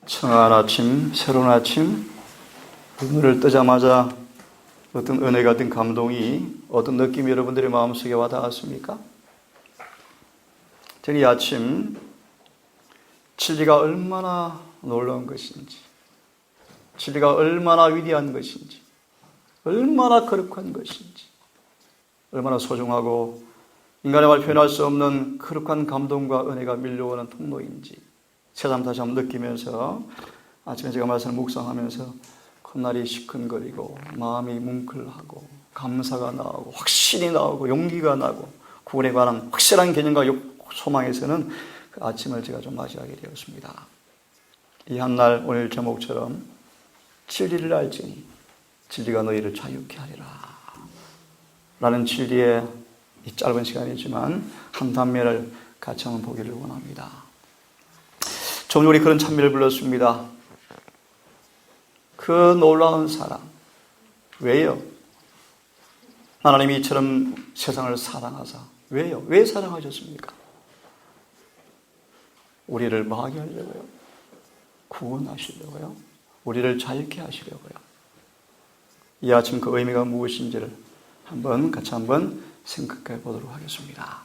청한 아침, 새로운 아침, 눈을 뜨자마자 어떤 은혜 같은 감동이, 어떤 느낌이 여러분들의 마음속에 와닿았습니까? 저는 이 아침 진리가 얼마나 놀라운 것인지, 진리가 얼마나 위대한 것인지, 얼마나 거룩한 것인지, 얼마나 소중하고 인간의 말 표현할 수 없는 거룩한 감동과 은혜가 밀려오는 통로인지 새삼 다시 한번 느끼면서 아침에 제가 말씀을 묵상하면서 콧날이 시큰거리고 마음이 뭉클하고 감사가 나오고 확신이 나오고 용기가 나고 구원에 관한 확실한 개념과 소망에서는 그 아침을 제가 좀 맞이하게 되었습니다. 이 한날 오늘 제목처럼 진리를 알지니 진리가 너희를 자유케 하리라 라는 진리의 이 짧은 시간이지만 한 단면을 같이 한번 보기를 원합니다. 좀 우리 그런 찬미를 불렀습니다. 그 놀라운 사랑. 왜요? 하나님이 이처럼 세상을 사랑하사. 왜요? 왜 사랑하셨습니까? 우리를 뭐하게 하려고요? 구원하시려고요? 우리를 자유케 하시려고요? 이 아침 그 의미가 무엇인지를 같이 한번 생각해 보도록 하겠습니다.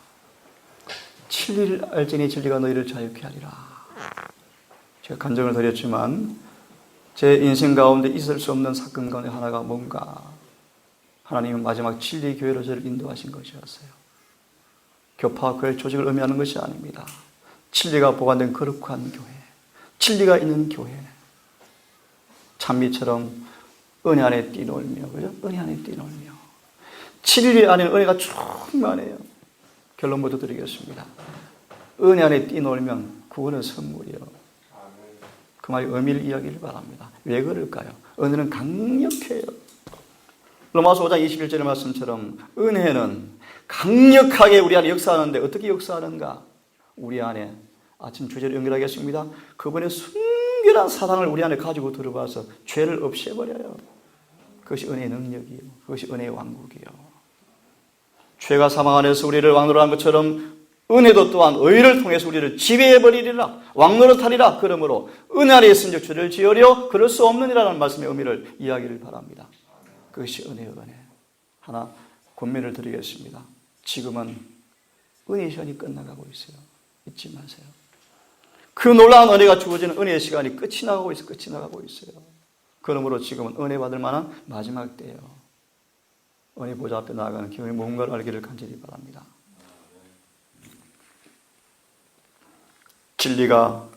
진리를 알지니 진리가 너희를 자유케 하리라. 제가 간증을 드렸지만 제 인생 가운데 있을 수 없는 사건 가운데 하나가 뭔가 하나님은 마지막 진리 교회로 저를 인도하신 것이었어요. 교파 교회 조직을 의미하는 것이 아닙니다. 진리가 보관된 거룩한 교회, 진리가 있는 교회, 찬미처럼 은혜 안에 뛰놀며, 그죠? 은혜 안에 뛰놀며, 진리 안에 은혜가 충만해요. 결론부터 드리겠습니다. 은혜 안에 뛰놀면 구원의 선물이요. 그 말이 의미를 이야기를 바랍니다. 왜 그럴까요? 은혜는 강력해요. 로마서 5장 21절의 말씀처럼 은혜는 강력하게 우리 안에 역사하는데 어떻게 역사하는가? 우리 안에 아침 주제를 연결하겠습니다. 그분의 순결한 사랑을 우리 안에 가지고 들어와서 죄를 없애버려요. 그것이 은혜의 능력이요. 그것이 은혜의 왕국이요. 죄가 사망 안에서 우리를 왕노로 한 것처럼 은혜도 또한 의를 통해서 우리를 지배해버리리라. 왕노릇하리라. 그러므로 은혜 안에 있은 즉 죄를 지으려 그럴 수 없느니라는 말씀의 의미를 이야기를 바랍니다. 그것이 은혜의 은혜. 하나 권면을 드리겠습니다. 지금은 은혜의 시간이 끝나가고 있어요. 잊지 마세요. 그 놀라운 은혜가 주어지는 은혜의 시간이 끝이 나가고 있어요. 그러므로 지금은 은혜 받을 만한 마지막 때예요. 은혜 보좌 앞에 나아가는 기분이 뭔가를 알기를 간절히 바랍니다. 진리가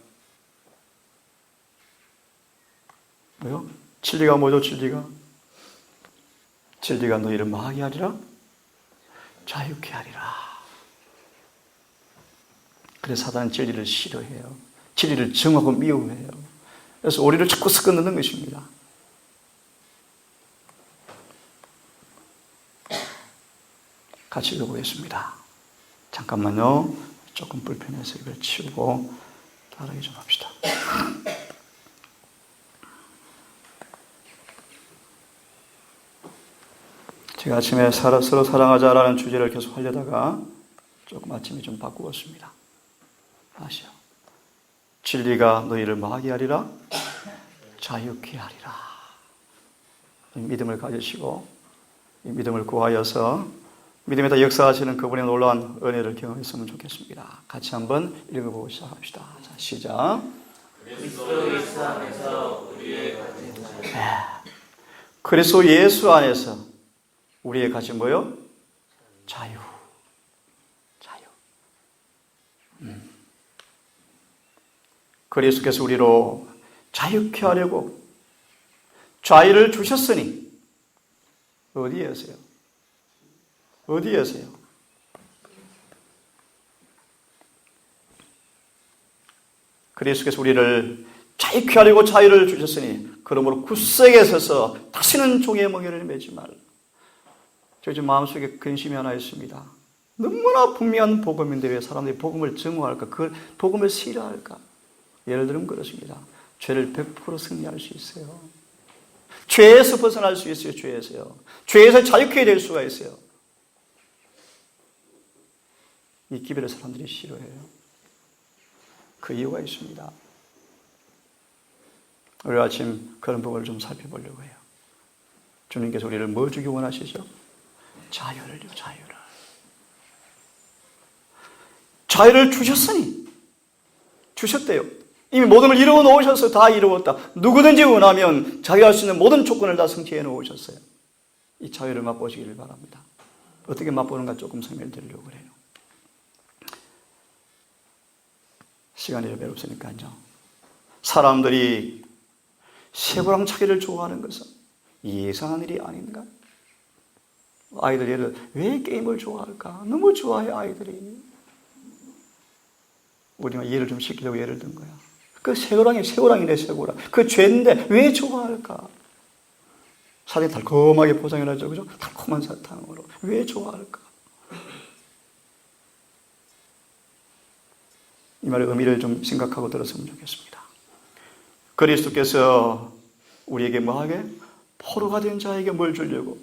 뭐요? 진리가 뭐죠? 진리가 너희를 뭐하게 하리라? 자유케 하리라. 그래서 사단은 진리를 싫어해요. 진리를 정하고 미워해요. 그래서 우리를 자꾸 섞어 넣는 것입니다. 같이 읽어보겠습니다. 잠깐만요. 조금 불편해서 이걸 치우고 따라하기 좀 합시다. 제가 아침에 서로 사랑하자라는 주제를 계속 하려다가 조금 아침에 좀 바꾸었습니다. 아시오? 진리가 너희를 뭐하게 하리라? 자유케 하리라. 믿음을 가지시고 이 믿음을 구하여서 믿음에다 역사하시는 그분의 놀라운 은혜를 경험했으면 좋겠습니다. 같이 한번 읽어보고 시작합시다. 자, 시작. 그리스도 예수 안에서 우리의 가진 뭐요? 자유. 그리스도께서 우리로 자유케 하려고 자유를 주셨으니 어디에서요? 그리스도께서 우리를 자유케 하려고 자유를 주셨으니 그러므로 굳세게 서서 다시는 종의 멍에를 매지 말라. 저 지금 마음속에 근심이 하나 있습니다. 너무나 분명한 복음인데 왜 사람들이 복음을 증오할까? 그 복음을 싫어할까? 예를 들면 그렇습니다. 죄를 100% 승리할 수 있어요. 죄에서 벗어날 수 있어요. 죄에서 자유케 될 수가 있어요. 이 기별을 사람들이 싫어해요. 그 이유가 있습니다. 오늘 아침 그런 부분을 좀 살펴보려고 해요. 주님께서 우리를 뭐 주기 원하시죠? 자유를요, 자유를. 자유를 주셨대요. 이미 모든 걸 이루어 놓으셔서 다 이루었다. 누구든지 원하면 자유할 수 있는 모든 조건을 다 성취해 놓으셨어요. 이 자유를 맛보시기를 바랍니다. 어떻게 맛보는가 조금 설명드리려고 그래요. 시간이 별로 없으니까요. 사람들이 쇠고랑차기를 좋아하는 것은 예상한 일이 아닌가? 아이들 예를 들어 왜 게임을 좋아할까? 너무 좋아해 아이들이. 우리가 예를 좀 시키려고 예를 든 거야. 그 쇠고랑이네 쇠고랑. 그 죄인데 왜 좋아할까? 사람이 달콤하게 포장해놨죠, 그죠? 달콤한 사탕으로 왜 좋아할까? 이 말의 의미를 좀 생각하고 들었으면 좋겠습니다. 그리스도께서 우리에게 뭐하게? 포로가 된 자에게 뭘 주려고?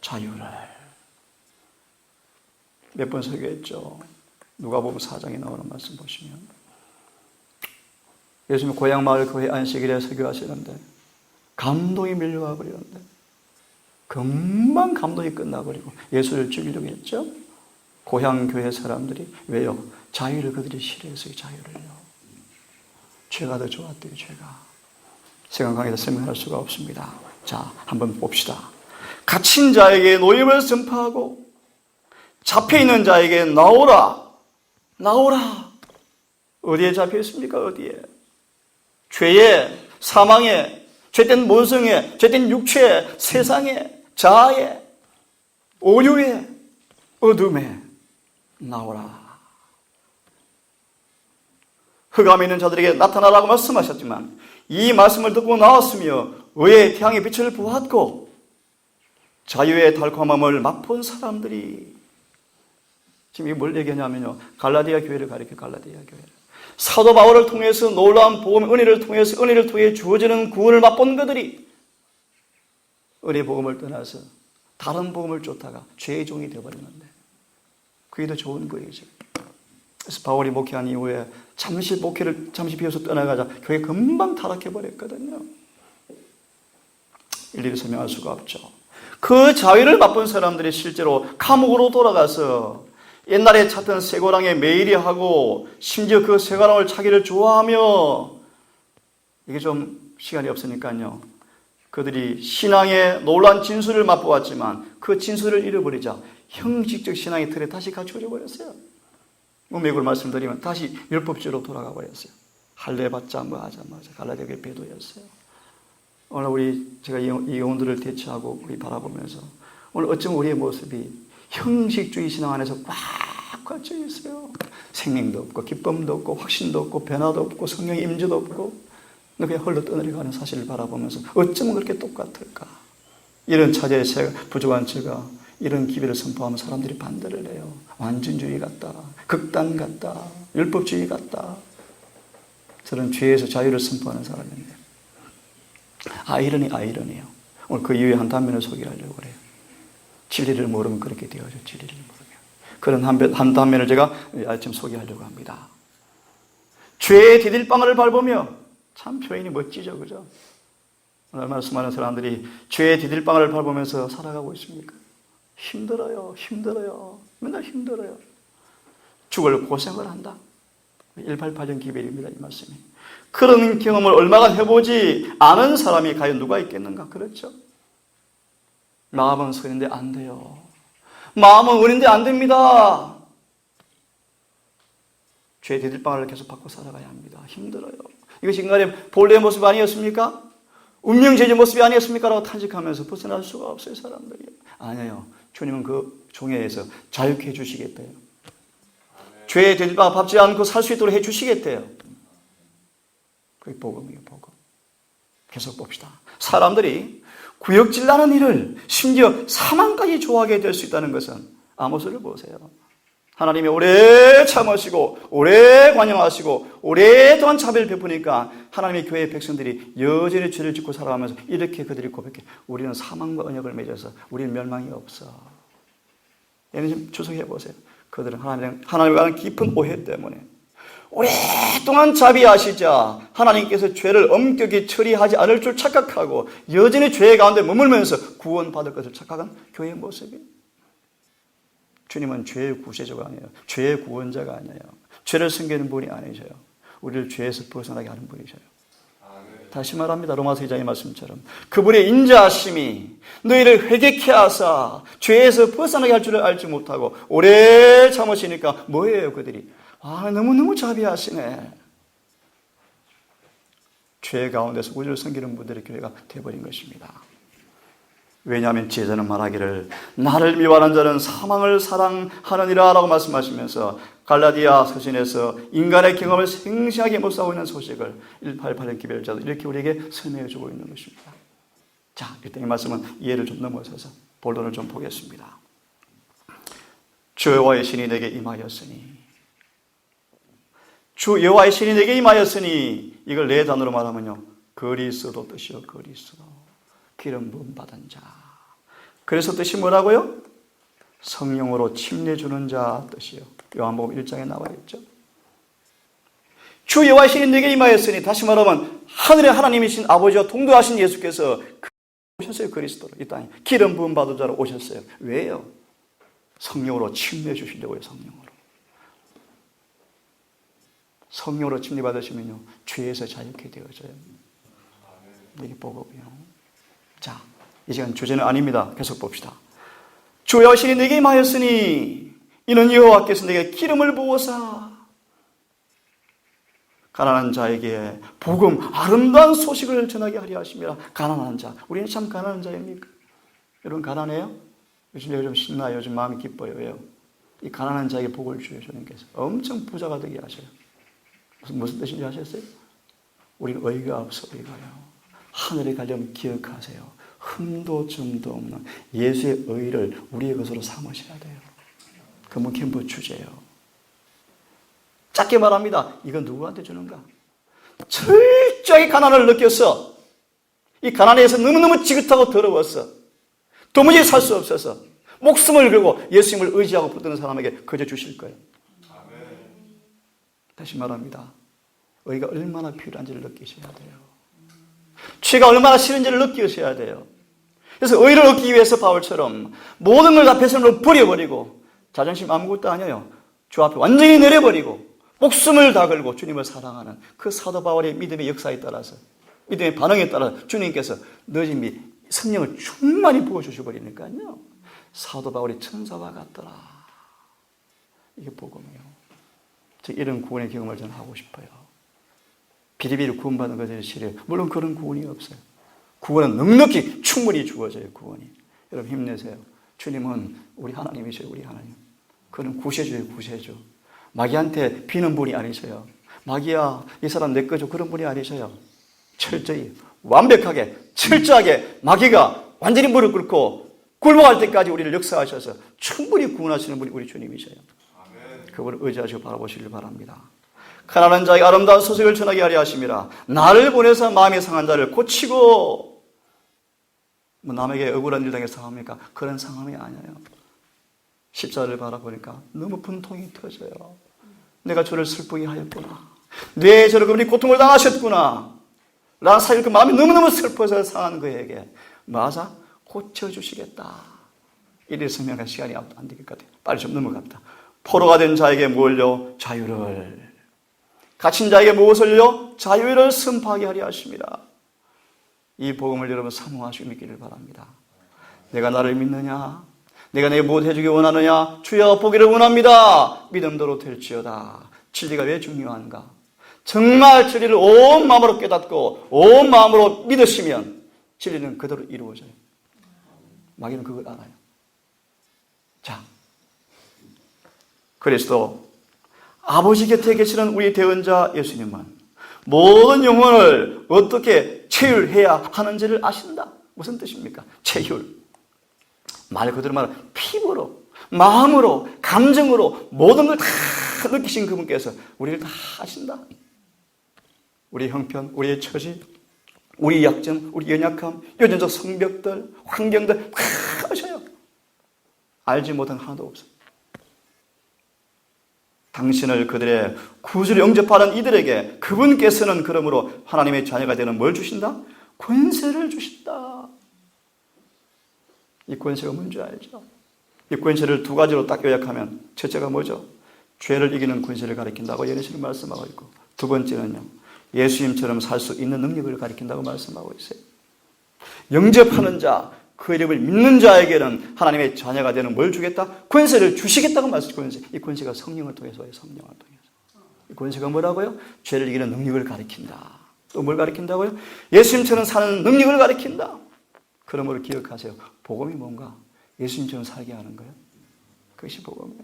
자유를. 몇 번 설교했죠. 누가복음 4장에 나오는 말씀 보시면 예수님 고향 마을 교회 안식일에 설교하시는데 감동이 밀려와 버리는데 금방 감동이 끝나버리고 예수를 죽이려고 했죠. 고향 교회 사람들이 왜요? 자유를 그들이 싫어했어요. 자유를요. 죄가 더 좋았대요. 죄가. 시간 관계에서 설명할 수가 없습니다. 자, 한번 봅시다. 갇힌 자에게 노임을 선포하고 잡혀있는 자에게 나오라. 나오라. 어디에 잡혀 있습니까? 어디에? 죄에, 사망에, 죄된 본성에, 죄된 육체에, 세상에, 자아에, 오류에, 어둠에 나오라. 흑암에 있는 자들에게 나타나라고 말씀하셨지만 이 말씀을 듣고 나왔으며 의의 태양의 빛을 보았고 자유의 달콤함을 맛본 사람들이 지금 이게 뭘 얘기하냐면요. 갈라디아 교회를 가리켜 갈라디아 교회를. 사도 바울을 통해서 놀라운 복음, 은혜를 통해 주어지는 구원을 맛본 그들이 은혜 복음을 떠나서 다른 복음을 쫓다가 죄의 종이 되어버렸는데 그게 더 좋은 거예요. 그래서 바울이 목회한 이후에 잠시 비워서 떠나가자 교회 금방 타락해버렸거든요. 일일이 설명할 수가 없죠. 그 자유를 맛본 사람들이 실제로 감옥으로 돌아가서 옛날에 찾던 쇠고랑에 매일이 하고 심지어 그 쇠고랑을 차기를 좋아하며 이게 좀 시간이 없으니까요. 그들이 신앙의 놀라운 진수를 맛보았지만 그 진수를 잃어버리자 형식적 신앙의 틀에 다시 갖춰져 버렸어요. 매국을 말씀드리면 다시 율법주의로 돌아가 버렸어요. 할례받자 뭐 하자마자 갈라디아 교회 배도였어요. 오늘 제가 이 영혼들을 대처하고 우리 바라보면서 오늘 어쩜 우리의 모습이 형식주의 신앙 안에서 꽉 갇혀 있어요. 생명도 없고 기쁨도 없고 확신도 없고 변화도 없고 성령의 임재도 없고 그냥 홀로 떠내려가는 사실을 바라보면서 어쩌면 그렇게 똑같을까? 이런 차제의 부족한 제가 이런 기회를 선포하면 사람들이 반대를 해요. 완전주의 같다. 극단 같다. 율법주의 같다. 저는 죄에서 자유를 선포하는 사람인데 아이러니예요. 오늘 그 이후에 한 단면을 소개하려고 그래요. 진리를 모르면 그렇게 되어져. 진리를 모르면. 그런 한 단면을 제가 아침 소개하려고 합니다. 죄의 디딜방아를 밟으며 참 표현이 멋지죠. 그죠? 얼마나 수많은 사람들이 죄의 디딜방아를 밟으면서 살아가고 있습니까? 힘들어요. 맨날 힘들어요. 죽을 고생을 한다. 188년 기별입니다. 이 말씀이. 그런 경험을 얼마나 해보지 않은 사람이 과연 누가 있겠는가? 그렇죠? 마음은 선인데 안 돼요. 마음은 은인데 안 됩니다. 죄의 디딜방아를 계속 받고 살아가야 합니다. 힘들어요. 이것이 인간의 본래의 모습 아니었습니까? 운명제의 모습이 아니었습니까? 라고 탄식하면서 벗어날 수가 없어요. 사람들이. 아니에요. 주님은 그 종에 의해서 자유케 해주시겠대요. 죄의 디딜방아 밟지 않고 살 수 있도록 해주시겠대요. 그게 복음이에요. 복음. 계속 봅시다. 사람들이 구역질 나는 일을 심지어 사망까지 좋아하게 될 수 있다는 것은 아모스를 보세요. 하나님이 오래 참으시고 오래 관용하시고 오랫동안 자비를 베푸니까 하나님의 교회의 백성들이 여전히 죄를 짓고 살아가면서 이렇게 그들이 고백해. 우리는 사망과 언약을 맺어서 우리는 멸망이 없어. 얘는 좀 추석해 보세요. 그들은 하나님과 하는 깊은 오해 때문에 오랫동안 자비하시자 하나님께서 죄를 엄격히 처리하지 않을 줄 착각하고 여전히 죄 가운데 머물면서 구원받을 것을 착각한 교회의 모습이에요. 주님은 죄의 구세주가 아니에요. 죄의 구원자가 아니에요. 죄를 숨기는 분이 아니셔요. 우리를 죄에서 벗어나게 하는 분이셔요. 다시 말합니다. 로마서 2장의 말씀처럼 그분의 인자하심이 너희를 회개케 하사 죄에서 벗어나게 할 줄을 알지 못하고 오래 참으시니까 뭐예요 그들이? 너무너무 자비하시네. 죄 가운데서 우리를 섬기는 분들의 교회가 되어버린 것입니다. 왜냐하면 제자는 말하기를 나를 미워하는 자는 사망을 사랑하느니라 라고 말씀하시면서 갈라디아 서신에서 인간의 경험을 생생하게 묵상하고 있는 소식을 188년 기별자도 이렇게 우리에게 설명해 주고 있는 것입니다. 자, 일단 이 말씀은 이해를 좀 넘어서서 본론을 좀 보겠습니다. 주 여호와의 신이 내게 임하였으니, 주 여호와의 신이 내게 임하였으니, 이걸 네 단어로 말하면요, 그리스도 뜻이요, 그리스도. 기름 부음 받은 자. 그래서 뜻이 뭐라고요? 성령으로 침례주는 자 뜻이요. 요한복음 1장에 나와 있죠. 주 여호와의 신이 내게 임하였으니, 다시 말하면 하늘의 하나님이신 아버지와 동도하신 예수께서 오셨어요. 그리스도로 이 땅에 기름 부음 받은 자로 오셨어요. 왜요? 성령으로 침례 주시려고요. 성령으로 침례 받으시면요, 죄에서 자유케 되어져요. 이게 복음이요. 자, 이 시간 주제는 아닙니다. 계속 봅시다. 주 여호와의 신이 내게 임하였으니 이는 여호와께서 내게 기름을 부어사 가난한 자에게 복음, 아름다운 소식을 전하게 하려 하십니다. 가난한 자. 우리는 참 가난한 자입니까? 여러분 가난해요? 요즘 내가 좀 신나요. 요즘 마음이 기뻐요. 왜요? 이 가난한 자에게 복을 주셔요. 주님께서 엄청 부자가 되게 하셔요. 무슨 뜻인지 아셨어요? 우리는 의가 없어. 의가요. 하늘에 가려면 기억하세요. 흠도 점도 없는 예수의 의를 우리의 것으로 삼으셔야 돼요. 그건 캠프 주제예요. 짧게 말합니다. 이건 누구한테 주는가? 철저하게 가난을 느꼈어. 이 가난에서 너무너무 지긋하고 더러웠어. 도무지 살 수 없어서 목숨을 걸고 예수님을 의지하고 붙드는 사람에게 거저 주실 거예요. 다시 말합니다. 의가 얼마나 필요한지를 느끼셔야 돼요. 죄가 얼마나 싫은지를 느끼셔야 돼요. 그래서 의를 얻기 위해서 바울처럼 모든 걸 다 배선으로 버려버리고 자존심 아무것도 아니에요. 주 앞에 완전히 내려버리고 목숨을 다 걸고 주님을 사랑하는 그 사도 바울의 믿음의 역사에 따라서, 믿음의 반응에 따라 주님께서 너희들이 성령을 충만히 부어주셔버리니까요, 사도 바울이 천사와 같더라. 이게 복음이에요. 이런 구원의 경험을 저는 하고 싶어요. 비리비리 구원받는 것이 싫어요. 물론 그런 구원이 없어요. 구원은 넉넉히 충분히 주어져요. 구원이. 여러분 힘내세요. 주님은 우리 하나님이셔요. 우리 하나님. 그는 구세주예요. 구세주. 마귀한테 비는 분이 아니셔요. 마귀야 이 사람 내 거죠. 그런 분이 아니셔요. 철저히 완벽하게 철저하게 마귀가 완전히 무릎 꿇고 굴복할 때까지 우리를 역사하셔서 충분히 구원하시는 분이 우리 주님이셔요. 그분을 의지하시고 바라보시길 바랍니다. 가난한 자에게 아름다운 소식을 전하게 하려 하심이라. 나를 보내서 마음이 상한 자를 고치고, 남에게 억울한 일 당해서 상합니까? 그런 상함이 아니에요. 십자가를 바라보니까 너무 분통이 터져요. 내가 저를 슬프게 하였구나. 내 저를 그분이 고통을 당하셨구나. 라는 사실 그 마음이 너무너무 슬퍼서 상한 그에게 맞아 고쳐주시겠다. 이래 설명할 시간이 안 되길 것 같아요. 빨리 좀 넘어갑니다. 포로가 된 자에게 뭘요? 자유를. 갇힌 자에게 무엇을요? 자유를 선포하게 하려 하십니다. 이 복음을 여러분 사모하시고 믿기를 바랍니다. 내가 나를 믿느냐? 내가 내게 무엇 해주기 원하느냐? 주여 보기를 원합니다. 믿음대로 될지어다. 진리가 왜 중요한가? 정말 진리를 온 마음으로 깨닫고 온 마음으로 믿으시면 진리는 그대로 이루어져요. 마귀는 그걸 알아요. 자, 그리스도 아버지 곁에 계시는 우리 대언자 예수님은 모든 영혼을 어떻게 체휼해야 하는지를 아신다. 무슨 뜻입니까? 체휼. 말 그대로 말하면 피부로, 마음으로, 감정으로 모든 걸 다 느끼신 그분께서 우리를 다 아신다. 우리의 형편, 우리의 처지, 우리의 약점, 우리 연약함, 유전적 성벽들, 환경들 다 아셔요. 알지 못한 하나도 없어요. 당신을 그들의 구주를 영접하는 이들에게 그분께서는 그러므로 하나님의 자녀가 되는 뭘 주신다? 권세를 주신다. 이 권세가 뭔지 알죠? 이 권세를 두 가지로 딱 요약하면 첫째가 뭐죠? 죄를 이기는 권세를 가리킨다고 예수님이 말씀하고 있고, 두 번째는요, 예수님처럼 살 수 있는 능력을 가리킨다고 말씀하고 있어요. 영접하는 자, 그 이름을 믿는 자에게는 하나님의 자녀가 되는 뭘 주겠다? 권세를 주시겠다고 말씀하셨어요. 이 권세가 성령을 통해서 와요. 성령을 통해서. 이 권세가 뭐라고요? 죄를 이기는 능력을 가리킨다. 또 뭘 가리킨다고요? 예수님처럼 사는 능력을 가리킨다. 그러므로 기억하세요. 복음이 뭔가? 예수님처럼 살게 하는 거예요. 그것이 복음이에요.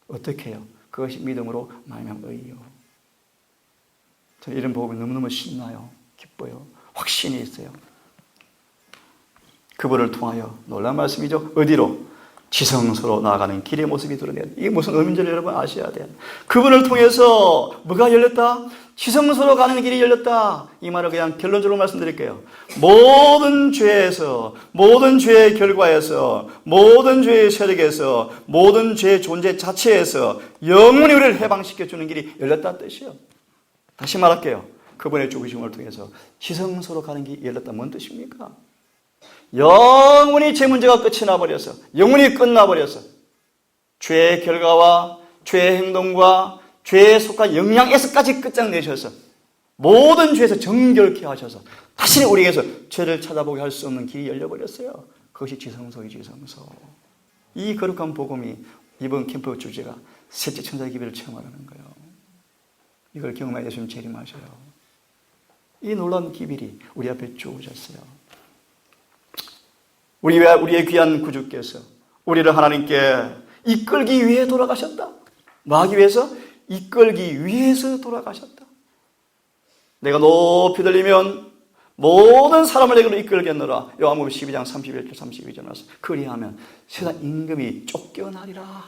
어떻게 해요? 그것이 믿음으로 말미암아 의요. 저는 이런 복음이 너무너무 신나요. 기뻐요. 확신이 있어요. 그분을 통하여 놀라운 말씀이죠. 어디로? 지성소로 나아가는 길의 모습이 드러내요. 이게 무슨 의미인지 여러분 아셔야 돼요. 그분을 통해서 뭐가 열렸다? 지성소로 가는 길이 열렸다. 이 말을 그냥 결론적으로 말씀드릴게요. 모든 죄에서, 모든 죄의 결과에서, 모든 죄의 세력에서, 모든 죄의 존재 자체에서 영원히 우리를 해방시켜주는 길이 열렸다는 뜻이에요. 다시 말할게요. 그분의 죽으심을 통해서 지성소로 가는 길이 열렸다. 뭔 뜻입니까? 영원히 제 문제가 끝이 나버렸어. 영원히 끝나버렸어. 죄의 결과와 죄의 행동과 죄에 속한 영향에서까지 끝장내셔서 모든 죄에서 정결케 하셔서 다시는 우리에게서 죄를 찾아보게 할 수 없는 길이 열려버렸어요. 그것이 지성소의 지성소. 이 거룩한 복음이 이번 캠프 주제가 셋째 천사의 기별을 체험하라는 거예요. 이걸 경험해 예수님 재림하셔요. 이 놀라운 기별이 우리 앞에 주어졌어요. 우리의 귀한 구주께서 우리를 하나님께 이끌기 위해 돌아가셨다. 뭐 하기 위해서? 이끌기 위해서 돌아가셨다. 내가 높이 들리면 모든 사람을 내게로 이끌겠노라. 요한복음 12장 31절 32절 말씀. 그리하면 세상 임금이 쫓겨나리라.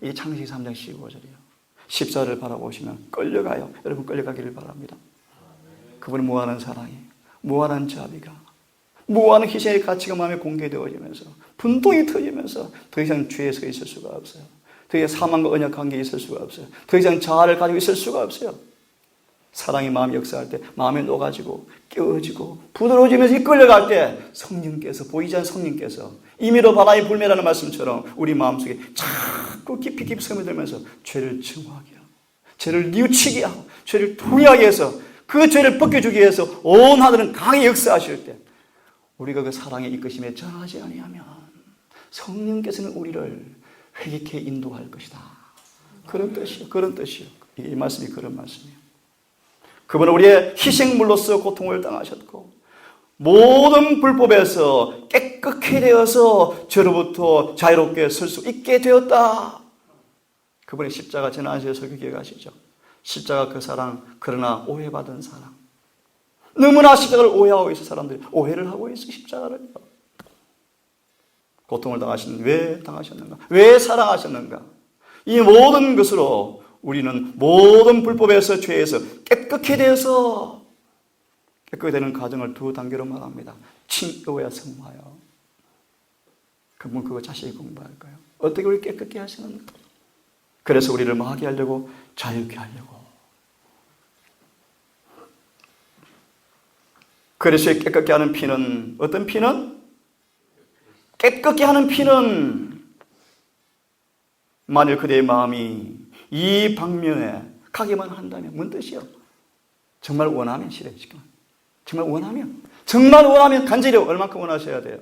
이게 창세기 3장 15절이에요. 십자를 바라보시면 끌려가요. 여러분 끌려가기를 바랍니다. 그분이 무한한 사랑이, 무한한 자비가, 무한한 희생의 가치가 마음에 공개되어지면서 분통이 터지면서 더 이상 죄에 서 있을 수가 없어요. 더 이상 사망과 언약 관계에 있을 수가 없어요. 더 이상 자아를 가지고 있을 수가 없어요. 사랑이 마음에 역사할 때 마음에 녹아지고 깨어지고 부드러워지면서 이끌려갈 때 성령께서, 보이지 않는 성령께서 임의로 바람이 불매라는 말씀처럼 우리 마음속에 자꾸 깊이 스며들면서 죄를 증오하게 하고 죄를 뉘우치게 하고 죄를 통회하게 해서 그 죄를 벗겨주기 위해서 온 하늘은 강하게 역사하실 때 우리가 그 사랑의 이끄심에 전하지 아니하면 성령께서는 우리를 회개케 인도할 것이다. 그런 뜻이요. 그런 뜻이요. 이 말씀이 그런 말씀이에요. 그분은 우리의 희생물로서 고통을 당하셨고 모든 불법에서 깨끗게 되어서 죄로부터 자유롭게 설 수 있게 되었다. 그분의 십자가 지난주에 설교 기억하시죠? 십자가 그 사랑, 그러나 오해받은 사랑. 너무나 십자가를 오해하고 있어. 사람들이 오해를 하고 있어. 십자가를. 고통을 당하시는 왜 당하셨는가? 왜 사랑하셨는가? 이 모든 것으로 우리는 모든 불법에서 죄에서 깨끗게 되어서 깨끗게 되는 과정을 두 단계로 말합니다. 칭의와 성화요. 그분 그거 자세히 공부할까요? 어떻게 우리 깨끗게 하시는가? 그래서 우리를 뭐하게 하려고? 자유케 하려고. 그리스도의 깨끗게 하는 피는 어떤 피는? 깨끗게 하는 피는 만일 그대의 마음이 이 방면에 가기만 한다면 뭔 뜻이요? 정말 원하면 실행시켜. 정말 원하면 간절히 얼만큼 원하셔야 돼요?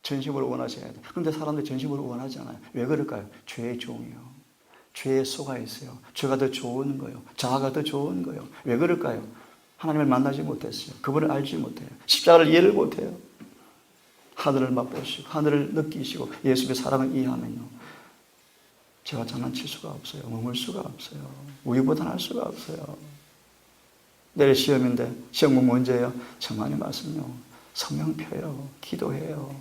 전심으로 원하셔야 돼요. 그런데 사람들 전심으로 원하지 않아요. 왜 그럴까요? 죄의 종이요. 죄에 속아 있어요. 죄가 더 좋은 거예요. 자아가 더 좋은 거예요. 왜 그럴까요? 하나님을 만나지 못했어요. 그분을 알지 못해요. 십자가를 이해를 못해요. 하늘을 맛보시고 하늘을 느끼시고 예수의 사랑을 이해하면요, 제가 장난칠 수가 없어요. 머물 수가 없어요. 우유부단할 수가 없어요. 내일 시험인데 시험 공부 언제예요? 정말의 말씀요. 성경 펴요. 기도해요.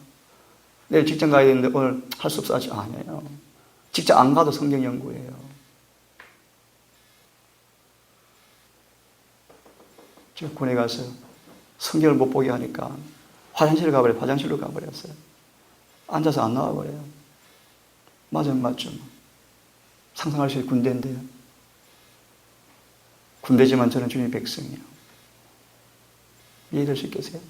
내일 직장 가야 되는데 오늘 할 수 없어 하지 아니에요. 직장 안 가도 성경 연구해요. 제가 군에 가서 성경을 못 보게 하니까 화장실로 가버렸어요. 앉아서 안 나와버려요. 맞으면 맞죠. 상상할 수 있는 군대인데요. 군대지만 저는 주님의 백성이에요. 이해될 수 있겠어요?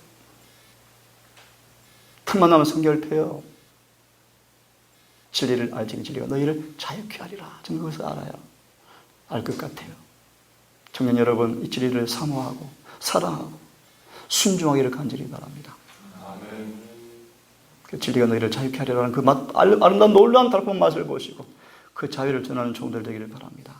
틈만 나면 성경을 펴요. 진리를 알지니 진리가 너희를 자유케 하리라. 저는 그것을 알아요. 알 것 같아요. 청년 여러분, 이 진리를 사모하고 사랑하고 순종하기를 간절히 바랍니다. 그 진리가 너희를 자유케 하리라는 그 아름다운 놀라운 달콤한 맛을 보시고 그 자유를 전하는 종들 되기를 바랍니다.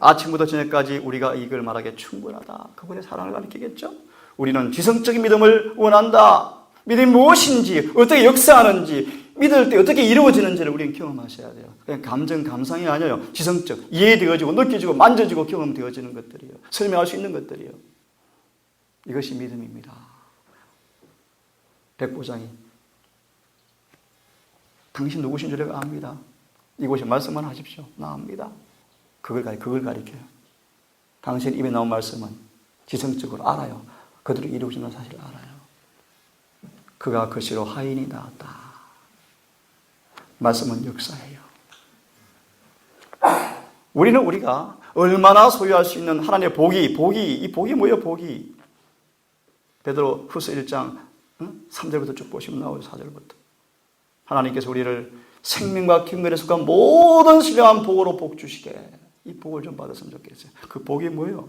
아침부터 저녁까지 우리가 이걸 말하기에 충분하다. 그분의 사랑을 가리키겠죠? 우리는 지성적인 믿음을 원한다. 믿음이 무엇인지, 어떻게 역사하는지, 믿을 때 어떻게 이루어지는지를 우리는 경험하셔야 돼요. 그냥 감정, 감상이 아니에요. 지성적, 이해되어지고, 느껴지고, 만져지고, 경험되어지는 것들이에요. 설명할 수 있는 것들이에요. 이것이 믿음입니다. 백부장이 당신 누구신 줄 내가 압니다. 이곳에 말씀만 하십시오. 나 압니다. 그걸 가리켜요. 당신 입에 나온 말씀은 지성적으로 알아요. 그들이 이루어지는 사실을 알아요. 그가 그시로 하인이 나왔다. 말씀은 역사예요. 우리가 얼마나 소유할 수 있는 하나님의 이 복이 뭐예요? 복이. 베드로 후서 1장 3절부터 쭉 보시면 나오죠. 4절부터. 하나님께서 우리를 생명과 경건에 속한 모든 신령한 복으로 복 주시게. 이 복을 좀 받았으면 좋겠어요. 그 복이 뭐예요?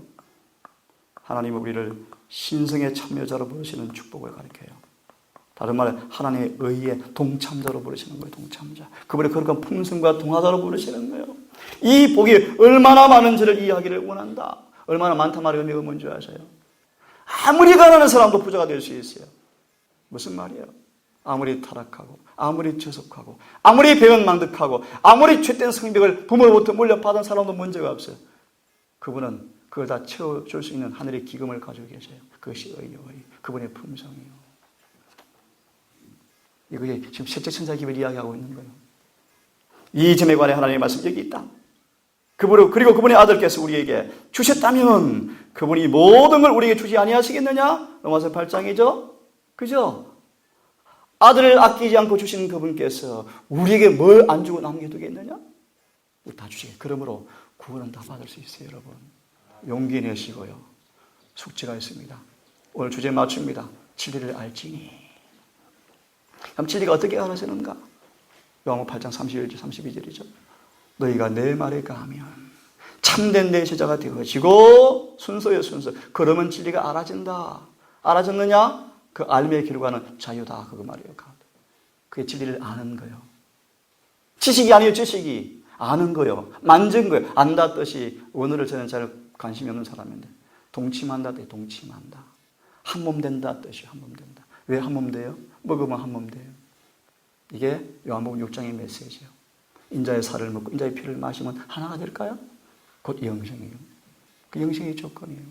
하나님은 우리를 신성의 참여자로 부르시는 축복을 가리켜요. 다른 말에 하나님의 의의 동참자로 부르시는 거예요. 동참자. 그분의 거룩한 풍성과 동화자로 부르시는 거예요. 이 복이 얼마나 많은지를 이해하기를 원한다. 얼마나 많단 말의 의미가 뭔지 아세요? 아무리 가난한 사람도 부자가 될 수 있어요. 무슨 말이에요? 아무리 타락하고 아무리 저속하고 아무리 배은망덕하고 아무리 죄된 성벽을 부모로부터 물려받은 사람도 문제가 없어요. 그분은 그걸 다 채워줄 수 있는 하늘의 기금을 가지고 계세요. 그것이 의요. 그분의 품성이요. 이게 지금 셋째 천사의 기를 이야기하고 있는 거예요. 이 점에 관해 하나님의 말씀 여기 있다. 그리고 그분의 아들께서 우리에게 주셨다면 그분이 모든 걸 우리에게 주지 아니하시겠느냐? 로마서 8장이죠. 그죠? 아들을 아끼지 않고 주신 그분께서 우리에게 뭘 안 주고 남겨두겠느냐? 다 주시겠어요. 그러므로 구원은 다 받을 수 있어요, 여러분. 용기 내시고요. 숙제가 있습니다. 오늘 주제 맞춥니다. 진리를 알지니. 그럼 진리가 어떻게 알아지는가? 요한복음 8장 31절, 32절이죠. 너희가 내 말에 가면 참된 내 제자가 되어지고 순서예요, 순서. 그러면 진리가 알아진다. 알아졌느냐? 그 알미에 기록하는 자유다. 그거 말이에요. 그게 진리를 아는 거예요. 지식이 아니에요, 지식이. 아는 거예요. 만진 거예요. 안다 뜻이 언어를 저는 잘 관심이 없는 사람인데 동침한다 뜻이 동침한다. 한 몸 된다 뜻이 한 몸 된다. 왜 한 몸 돼요? 먹으면 한 몸 돼요. 이게 요한복음 6장의 메시지예요. 인자의 살을 먹고 인자의 피를 마시면 하나가 될까요? 곧 영생이에요. 그 영생의 조건이에요.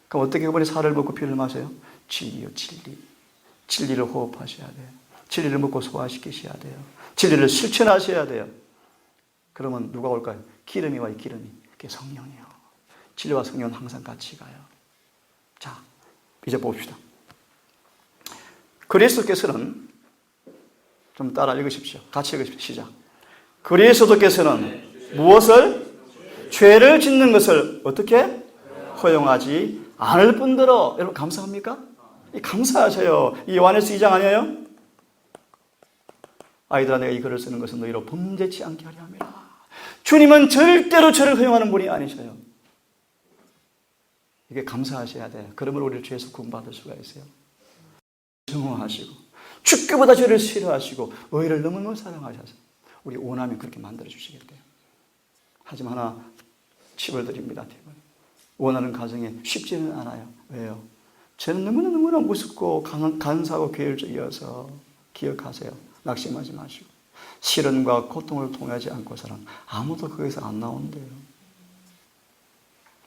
그럼 어떻게 그분의 살을 먹고 피를 마셔요? 진리요, 진리. 진리를 호흡하셔야 돼요. 진리를 먹고 소화시키셔야 돼요. 진리를 실천하셔야 돼요. 그러면 누가 올까요? 기름이 와요, 기름이. 그게 성령이에요. 진리와 성령은 항상 같이 가요. 자, 이제 봅시다. 그리스도께서는 좀 따라 읽으십시오. 같이 읽으십시오. 시작. 그리스도께서는 무엇을? 죄를 짓는 것을 어떻게? 허용하지 않을 뿐더러. 여러분 감사합니까? 감사하셔요. 이 요한일서 2장 아니에요? 아이들아 내가 이 글을 쓰는 것은 너희로 범죄치 않게 하려 함이라. 주님은 절대로 죄를 허용하는 분이 아니셔요. 이게 감사하셔야 돼요. 그러므로 우리를 죄에서 구원받을 수가 있어요. 정화하시고 죽기보다 죄를 싫어하시고 의를 너무너무 사랑하셔서 우리 원하면 그렇게 만들어 주시겠대요. 하지만 하나 팁을 드립니다. 팁을. 원하는 가정에 쉽지는 않아요. 왜요? 죄는 너무나 무섭고 간사하고 계율적이어서 기억하세요. 낙심하지 마시고 시련과 고통을 통하지 않고서는 아무도 거기서 안 나온대요.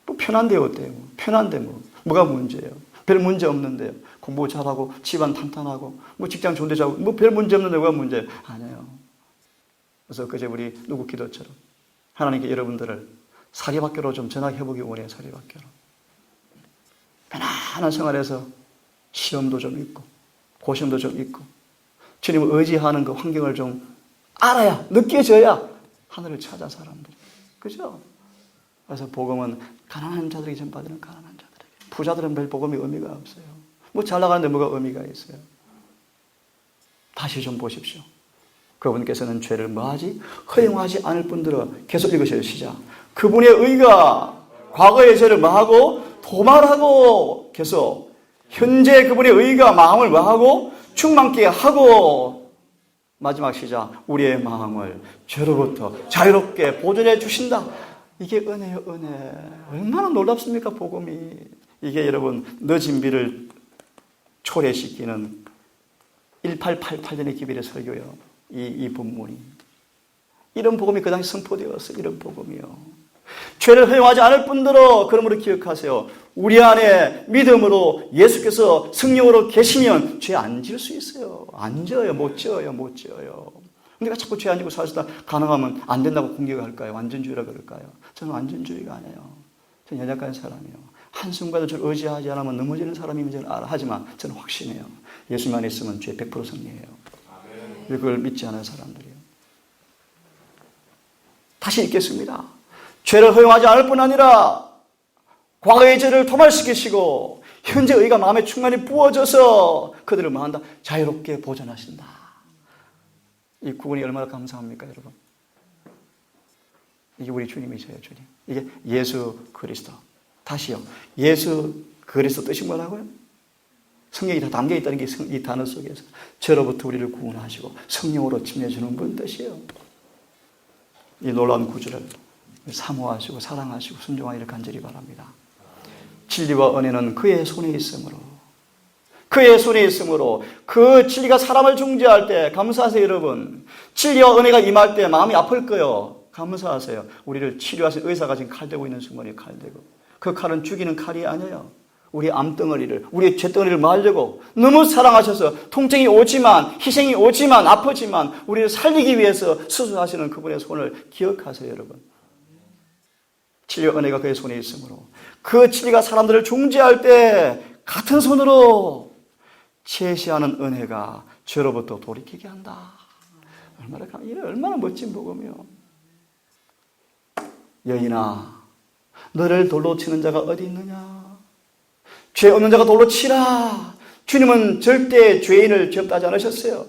뭐 편한데요, 어때요? 편한데 뭐가 문제예요? 별 문제 없는데요. 공부 잘하고 집안 탄탄하고 뭐 직장 좋은 데 자고 뭐 별 문제 없는데 뭐가 문제예요? 아니에요. 그래서 그제 우리 누구 기도처럼 하나님께 여러분들을 사립학교로 좀 전학해보기 원해요. 사립학교로. 편안한 생활에서 시험도 좀 있고 고시험도 좀 있고 주님을 의지하는 그 환경을 좀 알아야 느껴져야 하늘을 찾아 사람들이. 그죠? 그래서 복음은 가난한 자들에게 전파되는 가난한 자들에게. 부자들은 별 복음이 의미가 없어요. 뭐 잘 나가는데 뭐가 의미가 있어요? 다시 좀 보십시오. 그분께서는 죄를 뭐하지? 허용하지 않을 뿐더러 계속 읽으셔요. 시작. 그분의 의가 과거의 죄를 뭐하고? 도말하고 계속 현재 그분의 의가 마음을 뭐하고? 충만케 하고 마지막 시작. 우리의 마음을 죄로부터 자유롭게 보존해 주신다. 이게 은혜요, 은혜. 얼마나 놀랍습니까, 복음이. 이게 여러분 늦은 비를 초래시키는 1888년의 기별의 설교요. 이 본문이. 이런 복음이 그 당시 선포되었어요. 이런 복음이요. 죄를 허용하지 않을 뿐더러 그러므로 기억하세요. 우리 안에 믿음으로 예수께서 성령으로 계시면 죄 안 지을 수 있어요. 안 지어요. 못 지어요. 못 지어요. 우리가 자꾸 죄 안 지고 살다 가능하면 안 된다고 공격할까요? 완전주의라 그럴까요? 저는 완전주의가 아니에요. 저는 연약한 사람이에요. 한순간도 저를 의지하지 않으면 넘어지는 사람임을 저는 하지만 저는 확신해요. 예수만 있으면 죄 100% 승리해요. 그걸 믿지 않은 사람들이요. 다시 읽겠습니다. 죄를 허용하지 않을 뿐 아니라 과거의 죄를 도말시키시고 현재 의가 마음에 충만히 부어져서 그들을 뭐한다? 자유롭게 보존하신다. 이 구원이 얼마나 감사합니까, 여러분? 이게 우리 주님이세요, 주님. 이게 예수 그리스도. 다시요. 예수 그리스도 뜻이 뭐라고요? 성령이 다 담겨 있다는 게 이 단어 속에서 죄로부터 우리를 구원하시고 성령으로 침례주는 분 뜻이에요. 이 놀라운 구주를 사모하시고 사랑하시고 순종하기를 간절히 바랍니다. 진리와 은혜는 그의 손에 있으므로 그 진리가 사람을 중재할 때 감사하세요, 여러분. 진리와 은혜가 임할 때 마음이 아플 거예요. 감사하세요. 우리를 치료하신 의사가 지금 칼 대고 있는 순간에 칼 대고 그 칼은 죽이는 칼이 아니에요. 우리의 암덩어리를, 우리의 죄덩어리를 말려고 너무 사랑하셔서 통증이 오지만, 희생이 오지만, 아프지만 우리를 살리기 위해서 수술하시는 그분의 손을 기억하세요, 여러분. 진리와 은혜가 그의 손에 있으므로 그 진리가 사람들을 중재할 때 같은 손으로 제시하는 은혜가 죄로부터 돌이키게 한다. 얼마나 멋진 복음이요. 여인아, 너를 돌로 치는 자가 어디 있느냐? 죄 없는 자가 돌로 치라. 주님은 절대 죄인을 죄 없다 하지 않으셨어요.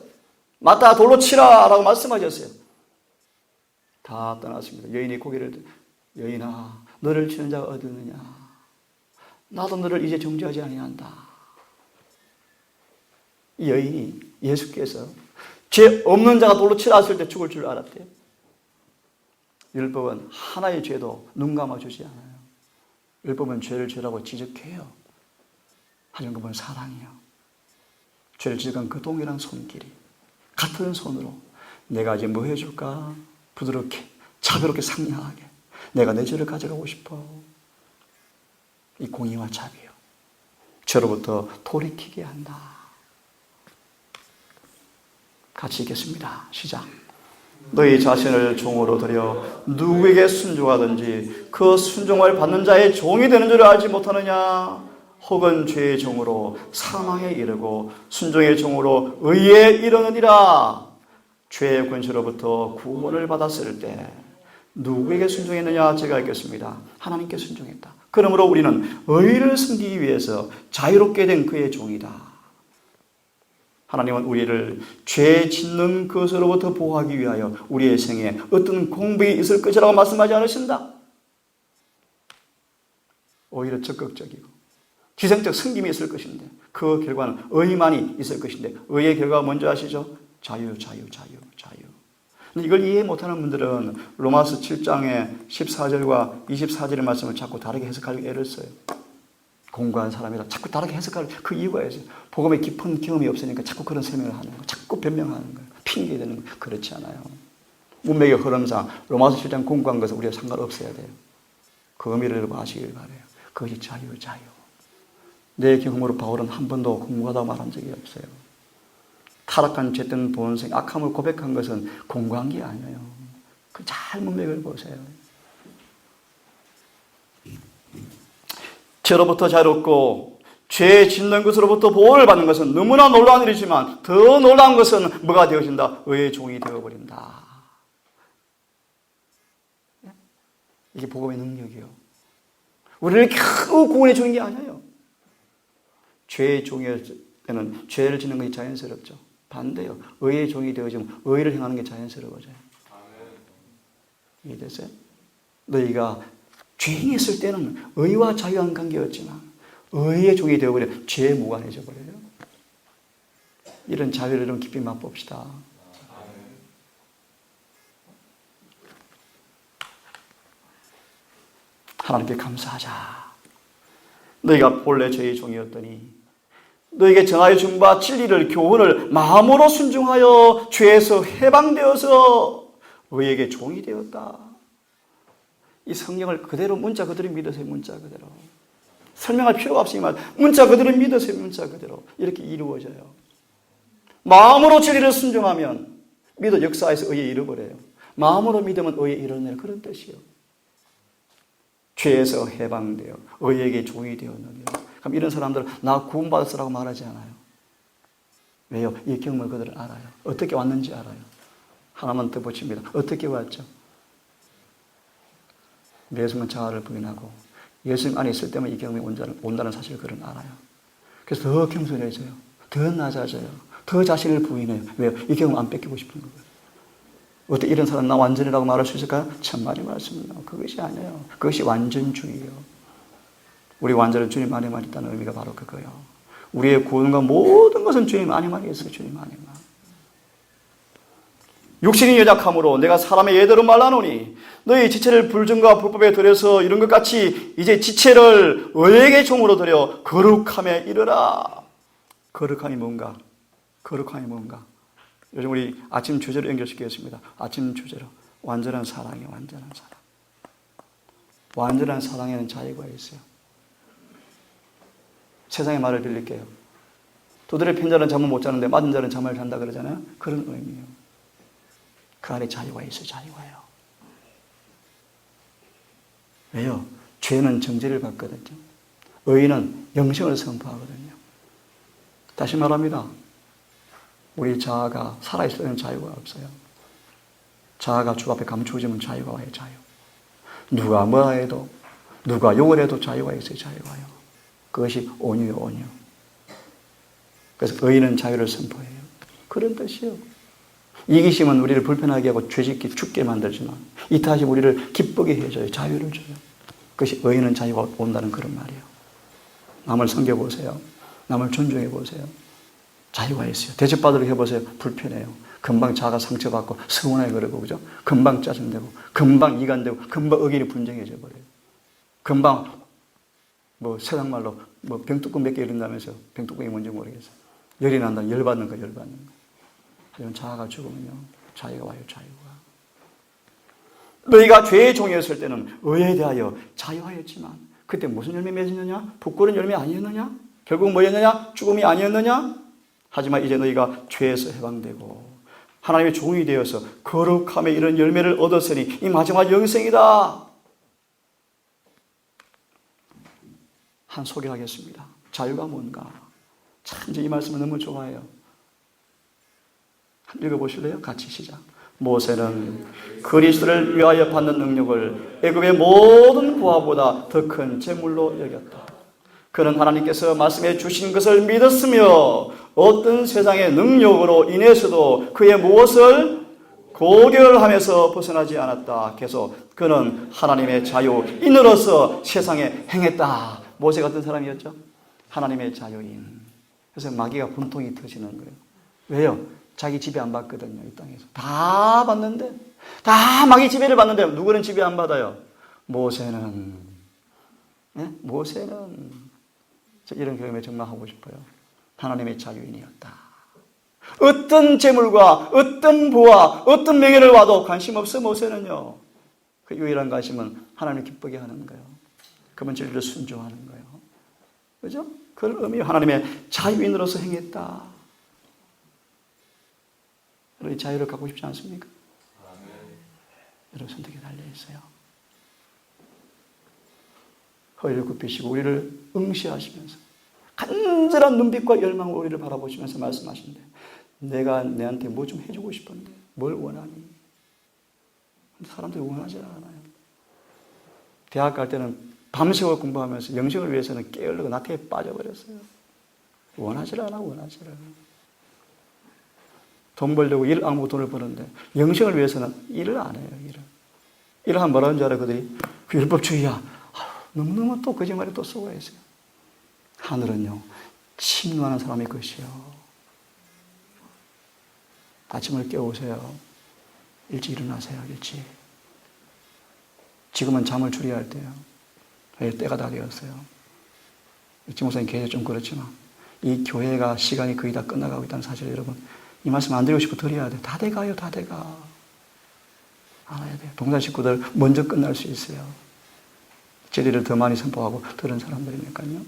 맞다, 돌로 치라 라고 말씀하셨어요. 다 떠났습니다. 여인이 고개를 여인아, 너를 치는 자가 어디 있느냐? 나도 너를 이제 정죄하지 아니한다. 이 여인이 예수께서 죄 없는 자가 돌로 치라 했을 때 죽을 줄 알았대요. 율법은 하나의 죄도 눈 감아주지 않아요. 율법은 죄를 죄라고 지적해요. 하지만 그건 사랑이에요. 죄를 지적한 그 동일한 손길이 같은 손으로 내가 이제 뭐 해줄까? 부드럽게 차가롭게 상냥하게 내가 내 죄를 가져가고 싶어. 이 공의와 자비요. 죄로부터 돌이키게 한다. 같이 읽겠습니다. 시작. 너희 자신을 종으로 들여 누구에게 순종하든지 그 순종을 받는 자의 종이 되는 줄 알지 못하느냐? 혹은 죄의 종으로 사망에 이르고 순종의 종으로 의에 이르느니라. 죄의 권세로부터 구원을 받았을 때 누구에게 순종했느냐? 제가 읽겠습니다. 하나님께 순종했다. 그러므로 우리는 의를 섬기기 위해서 자유롭게 된 그의 종이다. 하나님은 우리를 죄 짓는 것으로부터 보호하기 위하여 우리의 생에 어떤 공백이 있을 것이라고 말씀하지 않으신다. 오히려 적극적이고 기생적 섬김이 있을 것인데 그 결과는 의만이 있을 것인데 의의 결과가 뭔지 아시죠? 자유. 이걸 이해 못하는 분들은 로마서 7장의 14절과 24절의 말씀을 자꾸 다르게 해석하려고 애를 써요. 공부한 사람이라 자꾸 다르게 해석하려고 그 이유가 있어요. 복음의 깊은 경험이 없으니까 자꾸 그런 설명을 하는 거예요. 자꾸 변명하는 거예요. 핑계대는 거예요. 그렇지 않아요. 문맥의 흐름상 로마서 7장 공부한 것은 우리가 상관없어야 돼요. 그 의미를 아시길 바라요. 그것이 자유. 내 경험으로 바울은 한 번도 공부하다고 말한 적이 없어요. 타락한 죄된 본성, 악함을 고백한 것은 공부한 게 아니에요. 그 잘 문맥을 보세요. 죄로부터 자유롭고 죄 짓는 것으로부터 보호를 받는 것은 너무나 놀라운 일이지만 더 놀라운 것은 뭐가 되어진다? 의의 종이 되어버린다. 이게 복음의 능력이요. 우리를 겨우 구원해 주는 게 아니에요. 죄의 종이었을 때는 죄를 짓는 것이 자연스럽죠. 반대요. 의의 종이 되어지면 의를 행하는 게 자연스러워져요. 이해됐어요? 너희가 죄인했을 때는 의와 자유한 관계였지만 의의 종이 되어버려 죄에 무관해져 버려요. 이런 자유를 좀 깊이 맛봅시다. 하나님께 감사하자. 너희가 본래 죄의 종이었더니 너희에게 정하여 준 바 진리를 교훈을 마음으로 순종하여 죄에서 해방되어서 의에게 종이 되었다. 이 성경을 그대로 문자 그대로 믿으세요. 문자 그대로. 설명할 필요가 없으니만 문자 그대로 믿으세요. 문자 그대로. 이렇게 이루어져요. 마음으로 진리를 순종하면 믿어 역사에서 의에 이르버려요. 마음으로 믿으면 의에 이르느라 그런 뜻이요. 죄에서 해방되어 의에게 종이 되었느니라. 그럼 이런 사람들은 나 구원받았으라고 말하지 않아요. 왜요? 이 경험을 그들은 알아요. 어떻게 왔는지 알아요. 하나만 더 보십니다. 어떻게 왔죠? 매 순간 자아를 부인하고 예수님 안에 있을 때만 이 경험이 온다는 사실을 그들은 알아요. 그래서 더 겸손해져요. 더 낮아져요. 더 자신을 부인해요. 왜요? 이 경험 안 뺏기고 싶은 거예요. 어떻게 이런 사람 나 완전이라고 말할 수 있을까요? 참말이 맞습니다. 그것이 아니에요. 그것이 완전주의예요. 우리 완전한 주님 안에만 있다는 의미가 바로 그거예요. 우리의 구원과 모든 것은 주님 안에만 있어요. 주님 안에만. 육신이 연약함으로 내가 사람의 예대로 말하노니 너희 지체를 불정과 불법에 들여서 이런 것 같이 이제 지체를 의에게 종으로 들여 거룩함에 이르라. 거룩함이 뭔가? 거룩함이 뭔가? 요즘 우리 아침 주제로 연결시키겠습니다. 아침 주제로 완전한 사랑이에요. 완전한 사랑. 완전한 사랑에는 자유가 있어요. 세상의 말을 빌릴게요. 두드려 핀 자는 잠을 못 자는데 맞은 자는 잠을 잔다 그러잖아요. 그런 의미예요. 그 안에 자유가 있어요. 자유가요. 왜요? 죄는 정죄를 받거든요. 의인은 영생을 선포하거든요. 다시 말합니다. 우리 자아가 살아있을 때는 자유가 없어요. 자아가 주 앞에 감추어지면 자유가 와요. 자유. 누가 뭐라 해도 누가 욕을 해도 자유가 있어요. 자유가 와요. 그것이 온유요. 온유. 그래서 의인은 자유를 선포해요. 그런 뜻이요. 이기심은 우리를 불편하게 하고 죄짓게 죽게 만들지만 이 탓이 우리를 기쁘게 해줘요. 자유를 줘요. 그것이 의인은 자유가 온다는 그런 말이에요. 남을 섬겨보세요. 남을 존중해보세요. 자유가 있어요. 대접받으려고 해보세요. 불편해요. 금방 자아가 상처받고 서운하게 그러고 그죠? 금방 짜증내고 금방 이간되고 금방 의견이 분쟁해져 버려요. 금방 뭐 세상 말로 뭐 병뚜껑 몇 개 열린다면서 병뚜껑이 뭔지 모르겠어요. 열이 난다. 열받는 거 열받는 거. 하지만 자아가 죽으면요. 자유가 와요. 자유가. 너희가 죄의 종이었을 때는 의에 대하여 자유하였지만 그때 무슨 열매 맺었느냐? 부끄러운 열매 아니었느냐? 결국 뭐였느냐? 죽음이 아니었느냐? 하지만 이제 너희가 죄에서 해방되고 하나님의 종이 되어서 거룩함의 이런 열매를 얻었으니 이 마지막 영생이다. 한 소개하겠습니다. 자유가 뭔가? 참 이 말씀을 너무 좋아해요. 읽어보실래요? 같이 시작. 모세는 그리스도를 위하여 받는 능력을 애굽의 모든 부하보다 더 큰 재물로 여겼다. 그는 하나님께서 말씀해 주신 것을 믿었으며 어떤 세상의 능력으로 인해서도 그의 무엇을 고결함에서 벗어나지 않았다. 계속 그는 하나님의 자유인으로서 세상에 행했다. 모세 같은 사람이었죠. 하나님의 자유인. 그래서 마귀가 분통이 터지는 거예요. 왜요? 자기 지배 안 받거든요. 이 땅에서. 다 받는데 다 마귀 지배를 받는데 누구는 지배 안 받아요? 모세는. 네? 모세는 이런 경험에 정말 하고 싶어요. 하나님의 자유인이었다. 어떤 재물과 어떤 부와 어떤 명예를 와도 관심 없어. 모세는요. 그 유일한 관심은 하나님을 기쁘게 하는 거예요. 그분 진리를 순종하는 거예요. 그죠? 그런 의미 하나님의 자유인으로서 행했다. 여러분 자유를 갖고 싶지 않습니까? 여러분 선택에 달려있어요. 허리를 굽히시고 우리를 응시하시면서 간절한 눈빛과 열망으로 우리를 바라보시면서 말씀하시는데 내가 내한테 뭐 좀 해주고 싶은데 뭘 원하니? 사람들이 원하지 않아요. 대학 갈 때는 밤새워 공부하면서 영생을 위해서는 게을르고 나태에 빠져버렸어요. 원하지를 않아. 돈 벌려고 일 안 하고 돈을 버는데 영생을 위해서는 일을 안 해요. 일을 하면 뭐라는 줄 알아요? 그들이 율법주의야. 너무너무 또 거짓말에 또 쏘고 있어요. 하늘은요, 침노하는 사람의 것이요. 아침을 깨우세요. 일찍 일어나세요. 일찍. 지금은 잠을 줄여야 할 때요. 때가 다 되었어요. 일찍 목사님 계속 좀 그렇지만 이 교회가 시간이 거의 다 끝나가고 있다는 사실을 여러분, 이 말씀 안 드리고 싶고 드려야 돼요. 다 돼가요. 다 돼가. 알아야 돼요. 동산 식구들 먼저 끝날 수 있어요. 진리를 더 많이 선포하고 들은 사람들이니까요.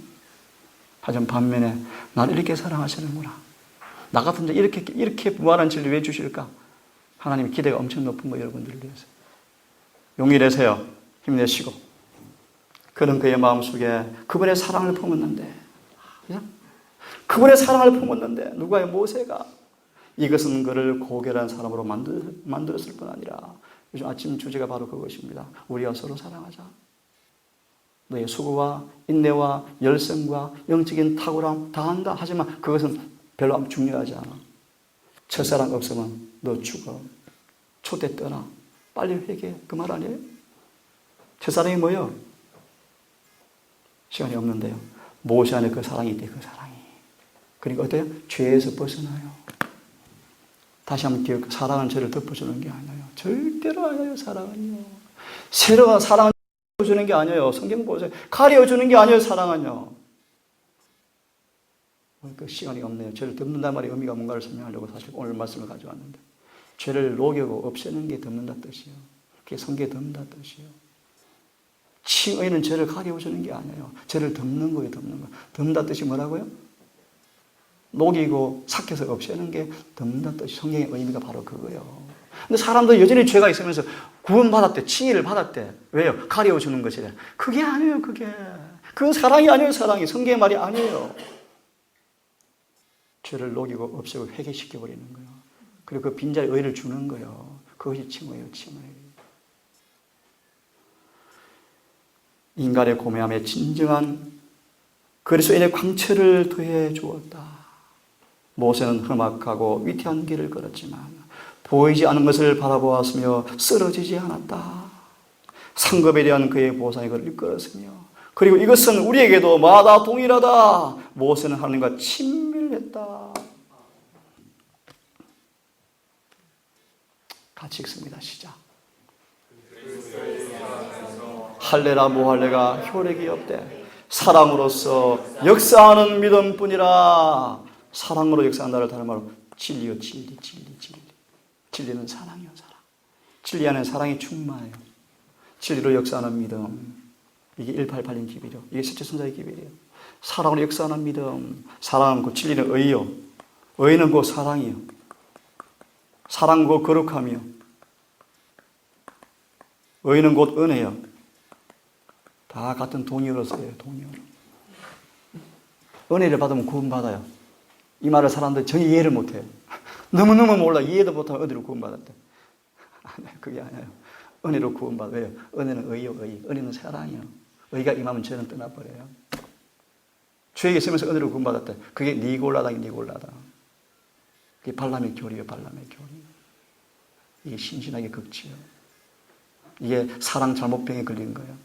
하지만 반면에 나를 이렇게 사랑하시는구나. 나 같은 자 이렇게 무한한 진리 왜 주실까? 하나님의 기대가 엄청 높은 거 여러분들을 위해서. 용기 내세요. 힘내시고. 그는 그의 마음속에 그분의 사랑을 품었는데, 그분의 사랑을 품었는데 누가요? 모세가. 이것은 그를 고결한 사람으로 만들었을 뿐 아니라, 요즘 아침 주제가 바로 그것입니다. 우리가 서로 사랑하자. 너의 수고와 인내와 열성과 영적인 탁월함 다 한다. 하지만 그것은 별로 중요하지 않아. 첫사랑 없으면 너 죽어. 초대 떠나. 빨리 회개해. 그 말 아니에요? 첫사랑이 뭐예요? 시간이 없는데요. 모세 안에 그 사랑이 있대. 그 사랑이. 그러니까 어때요? 죄에서 벗어나요. 다시 한번 기억. 사랑은 죄를 덮어주는 게 아니에요. 절대로 아니에요. 사랑은요. 새로운 사랑은 주는 게 아니에요. 성경 보세요. 가려주는 게 아니에요. 사랑은요. 그 시간이 없네요. 죄를 덮는단 말의 의미가 뭔가를 설명하려고 사실 오늘 말씀을 가져왔는데, 죄를 녹이고 없애는 게 덮는다 뜻이에요. 그게 성경에 덮는다 뜻이에요. 칭의는 죄를 가려주는 게 아니에요. 죄를 덮는 거예요. 덮는 거. 덮는다 뜻이 뭐라고요? 녹이고 삭혀서 없애는 게 덮는다 뜻이, 성경의 의미가 바로 그거예요. 근데 사람들 여전히 죄가 있으면서 구원받았대. 칭의를 받았대. 왜요? 가려주는 것이래. 그게 아니에요. 그건 사랑이 아니에요. 사랑이. 성경의 말이 아니에요. 죄를 녹이고 없애고 회개시켜버리는 거예요. 그리고 그 빈자리에 의를 주는 거예요. 그것이 칭의예요. 칭의. 인간의 고매함에 진정한 그리스도인의 광채를 더해 주었다. 모세는 험악하고 위태한 길을 걸었지만 보이지 않는 것을 바라보았으며 쓰러지지 않았다. 상급에 대한 그의 보상이 그를 이끌었으며, 그리고 이것은 우리에게도 마다 동일하다. 모세는 하나님과 친밀했다. 같이 읽습니다. 시작. 할례나 무할례가 효력이 없대. 사랑으로서 역사하는 믿음뿐이라. 사랑으로 역사한다를 다른 말로 진리요. 진리. 진리는 사랑이요. 사랑. 진리 안에 사랑이 충만해요. 진리로 역사하는 믿음. 이게 188년 기별이요. 이게 실제 선자의 기별이에요. 사랑으로 역사하는 믿음. 사랑은 곧 진리는 의요. 의는 곧 사랑이요. 사랑은 곧 거룩함이요. 의는 곧 은혜요. 다 같은 동의어로 써요. 동의어로. 은혜를 받으면 구원받아요. 이 말을 사람들이 전혀 이해를 못해요. 너무너무 몰라. 이해도 못하면 은혜로 구원받았대. 아니, 그게 아니에요. 은혜로 구원받아요. 왜요? 은혜는 의요. 의. 은혜는 사랑이요. 의가 임하면 죄는 떠나버려요. 죄에 있으면서 은혜로 구원받았대. 그게 니골라당이 니골라당. 그게 발람의 교리요. 발람의 교리. 이게 신신하게 극치요. 이게 사랑 잘못병에 걸린 거예요.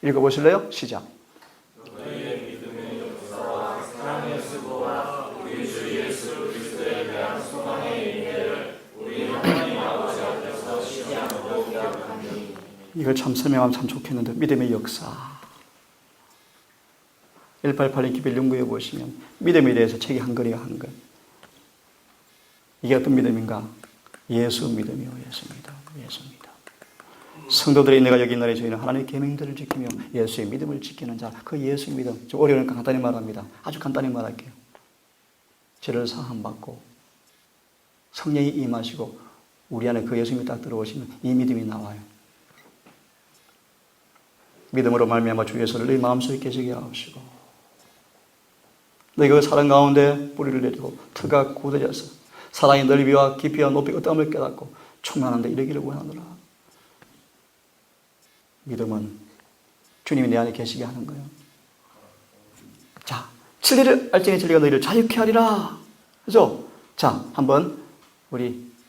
읽어보실래요? 시작. 너희의 믿음의 역사와 사랑의 수고와 우리 주 예수 그리스도에 대한 소망의 인내를 우리 하나님 아버지 앞에서 쉬지 않고 기억하니. 이걸 참 설명하면 참 좋겠는데, 믿음의 역사. 188년 기별 연구해 보시면 믿음에 대해서 책이 한 거리가 한 것. 이게 어떤 믿음인가? 예수 믿음이요. 예수 믿음. 예수 믿음. 성도들의 내가 여기 있나니 저희는 하나님의 계명들을 지키며 예수의 믿음을 지키는 자. 그 예수 믿음. 좀 어려우니까 간단히 말합니다. 아주 간단히 말할게요. 죄를 사함받고 성령이 임하시고 우리 안에 그 예수 믿음이 딱 들어오시면 이 믿음이 나와요. 믿음으로 말미암아 주 예수를 너희 마음속에 계시게 하시고 너희가 그 사랑 가운데 뿌리를 내리고 터가 굳어져서 사랑의 넓이와 깊이와 높이 어떠함을 깨닫고 충만한데 이러기를 원하노라. 믿음은 주님이 내 안에 계시게 하는 거예요. 자, 진리를 알증의 진리가 너희를 자유케 하리라. 그죠? 자, 한번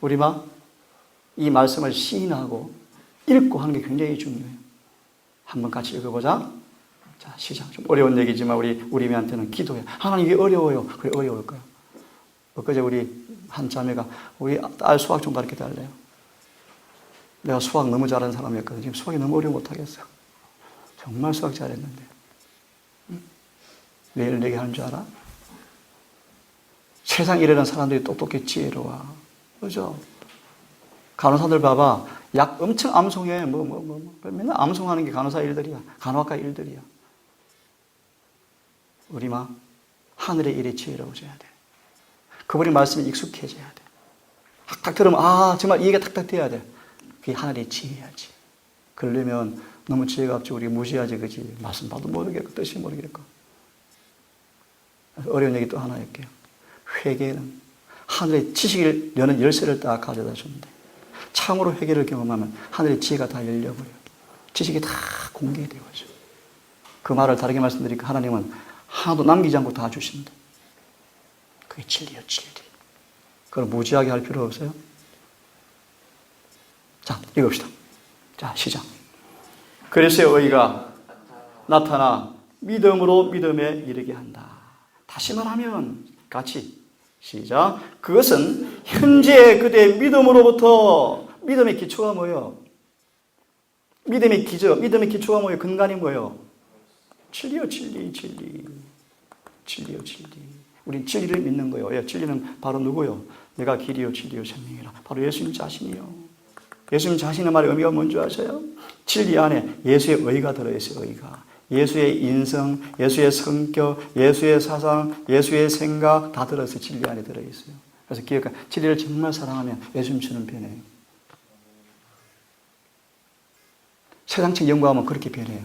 우리만 이 말씀을 시인하고 읽고 하는 게 굉장히 중요해요. 한번 같이 읽어보자. 자, 시작. 좀 어려운 얘기지만 우리한테는 기도해. 하나님 이게 어려워요. 그래, 어려울 거야. 엊그제 우리 한 자매가 우리 딸 수학 좀 가르쳐 달래요. 내가 수학 너무 잘하는 사람이었거든. 지금 수학이 너무 어려워 못하겠어. 정말 수학 잘했는데. 응? 왜 이런 얘기 하는 줄 알아? 세상 이래는 사람들이 똑똑해 지혜로워. 그죠? 간호사들 봐봐. 약 엄청 암송해. 맨날 암송하는 게 간호사 일들이야. 간호학과 일들이야. 우리만 하늘의 일에 지혜로워져야 돼. 그분의 말씀에 익숙해져야 돼. 탁탁 들으면 정말 이해가 탁탁 돼야 돼. 그게 하늘의 지혜야지. 그러려면 너무 지혜가 없지. 우리 무시하지. 그지? 말씀 봐도 모르겠고 뜻이 모르겠고. 어려운 얘기 또 하나 할게요. 회개는 하늘의 지식을 여는 열쇠를 딱 가져다 준대. 참으로 회개를 경험하면 하늘의 지혜가 다 열려버려요. 지식이 다 공개되어져. 그 말을 다르게 말씀드리니까 하나님은 하나도 남기지 않고 다 주신다. 그게 진리예요, 진리. 그걸 무지하게 할 필요 없어요. 자, 읽읍시다. 자, 시작. 그리스도의 의가 나타나 믿음으로 믿음에 이르게 한다. 다시 말하면 같이 시작. 그것은 현재 그대의 믿음으로부터 믿음의 기초가 뭐예요? 믿음의 기초가 뭐예요? 근간이 뭐예요? 진리요, 진리. 진리요, 진리. 우린 진리를 믿는 거예요. 예, 진리는 바로 누구요? 내가 길이요, 진리요, 생명이라. 바로 예수님 자신이요. 예수님 자신의 말의 의미가 뭔지 아세요? 진리 안에 예수의 의가 들어있어요, 의가. 예수의 인성, 예수의 성격, 예수의 사상, 예수의 생각 다 들어서 진리 안에 들어있어요. 그래서 기억하 진리를 정말 사랑하면 예수님처럼 변해요. 세상책 연구하면 그렇게 변해요.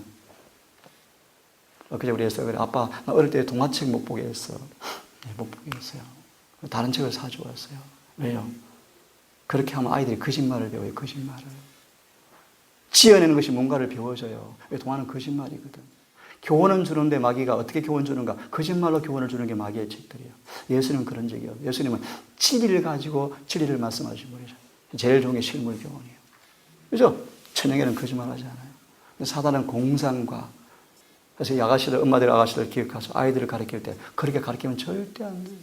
그제 우리 애서 그래. 아빠, 나 어릴 때 동화책 못 보게 했어. 네, 못 보게 했어요. 다른 책을 사주었어요. 왜요? 그렇게 하면 아이들이 거짓말을 배워요. 거짓말을. 지어내는 것이 뭔가를 배워줘요. 왜? 동화는 거짓말이거든. 교훈은 주는데 마귀가 어떻게 교훈 주는가? 거짓말로 교훈을 주는 게 마귀의 책들이에요. 예수님은 그런 적이에요. 예수님은 진리를 가지고 진리를 말씀하시는 분이죠. 제일 좋은 게 실물 교훈이에요. 그죠? 천영에는 거짓말하지 않아요. 사단은 공상과. 그래서 이 아가씨들, 엄마들 아가씨들 기억하셔서 아이들을 가르칠 때 그렇게 가르치면 절대 안 돼요.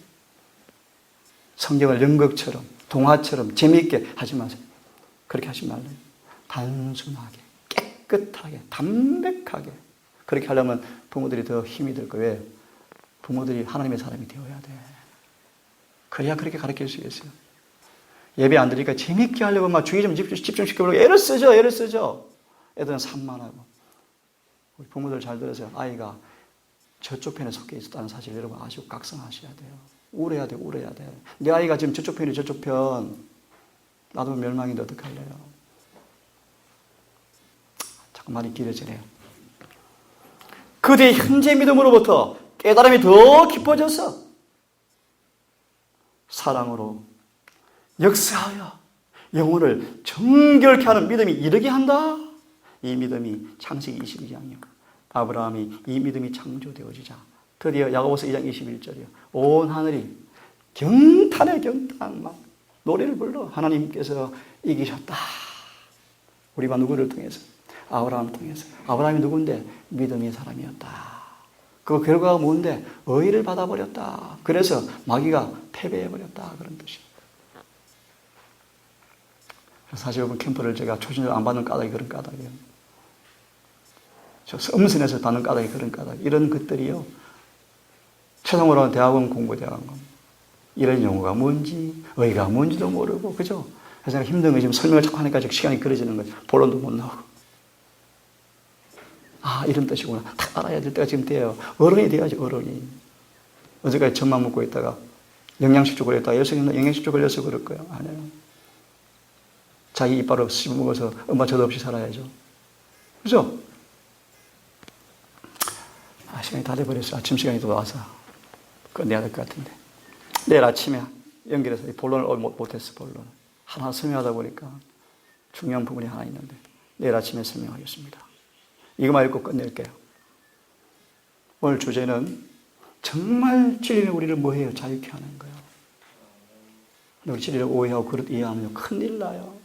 성경을 연극처럼, 동화처럼 재미있게 하지 마세요. 그렇게 하지 말래요. 단순하게, 깨끗하게, 담백하게. 그렇게 하려면 부모들이 더 힘이 들 거예요. 왜? 부모들이 하나님의 사람이 되어야 돼. 그래야 그렇게 가르칠 수 있어요. 예배 안 드리니까 재미있게 하려고 막 주의 좀 집중시켜보려고 애를 쓰죠. 애들은 산만하고. 우리 부모들 잘 들으세요. 아이가 저쪽 편에 속해 있었다는 사실 여러분 아시고 각성하셔야 돼요. 울어야 돼. 내 아이가 지금 저쪽 편이 저쪽 편. 놔두면 멸망인데 어떡할래요? 자꾸 말이 길어지네요. 그대의 현재 믿음으로부터 깨달음이 더 깊어져서 사랑으로 역사하여 영혼을 정결케 하는 믿음이 이르게 한다. 이 믿음이 창세기 22장이요. 아브라함이 이 믿음이 창조되어지자 드디어 야고보서 2장 21절이요. 온 하늘이 경탄에 경탄 막 노래를 불러 하나님께서 이기셨다. 우리가 누구를 통해서? 아브라함을 통해서. 아브라함이 누군데? 믿음의 사람이었다. 그 결과가 뭔데? 의를 받아버렸다. 그래서 마귀가 패배해버렸다. 그런 뜻이에요. 사실 여러분 캠프를 제가 초신자 안 받는 까닭이 그런 까닭이에요. 저 음선에서 받는 까닭이 그런 까닭. 이런 것들이요. 최종으로 하는 대학원 공부 대학원. 이런 용어가 뭔지, 의가 뭔지도 모르고, 그죠? 그래서 제가 힘든 거 지금 설명을 자꾸 하니까 시간이 길어지는 거예요. 본론도 못 나오고. 이런 뜻이구나. 다 알아야 될 때가 지금 돼요. 어른이 돼야지, 어른이. 어제까지 젖만 먹고 있다가 영양실조 걸렸다가 영양실조 걸려서 그럴 거예요. 아니에요. 자기 이빨을 씹어먹어서 엄마 젖 없이 살아야죠. 그죠? 시간이 다 돼버렸어. 아침 시간이 또 와서 끝내야 될 것 같은데. 내일 아침에 연결해서 본론을 못했어, 본론을. 하나 설명하다 보니까 중요한 부분이 하나 있는데 내일 아침에 설명하겠습니다. 이거만 읽고 끝낼게요. 오늘 주제는 정말 진리는 우리를 뭐해요? 자유케 하는 거예요. 우리 진리를 오해하고 그릇 이해하면 큰일 나요.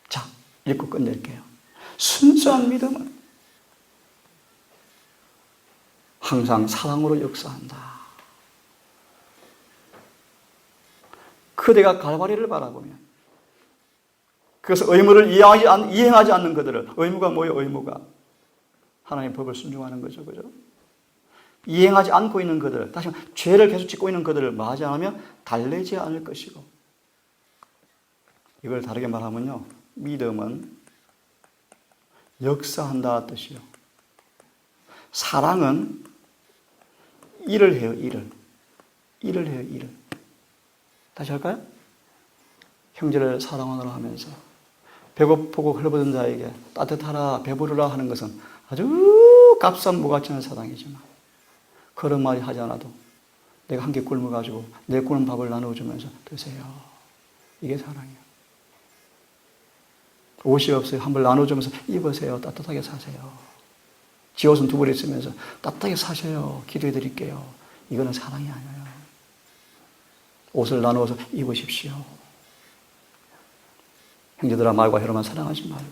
자, 읽고 끝낼게요. 순수한 믿음은 항상 사랑으로 역사한다. 그대가 갈바리를 바라보면 그래서 의무를 이행하지 않는 그들을, 의무가 뭐예요? 의무가 하나님의 법을 순종하는 거죠. 그죠? 이행하지 않고 있는 그들, 다시 말하면 죄를 계속 짓고 있는 그들을 맞이하면 달래지 않을 것이고, 이걸 다르게 말하면요, 믿음은 역사한다 뜻이요. 사랑은 일을 해요. 일을 해요. 일을. 다시 할까요? 형제를 사랑하노라 하면서 배고프고 헐벗은 자에게 따뜻하라 배부르라 하는 것은 아주 값싼 무가치한 사랑이지만 그런 말이 하지 않아도 내가 한 끼 굶어가지고 내 굶은 밥을 나누어주면서 드세요. 이게 사랑이에요. 옷이 없어요. 한 벌 나눠주면서 입으세요. 따뜻하게 사세요. 지 옷은 두 벌 있으면서 따뜻하게 사셔요. 기도해 드릴게요. 이거는 사랑이 아니에요. 옷을 나누어서 입으십시오. 형제들아 말과 혀로만 사랑하지 말고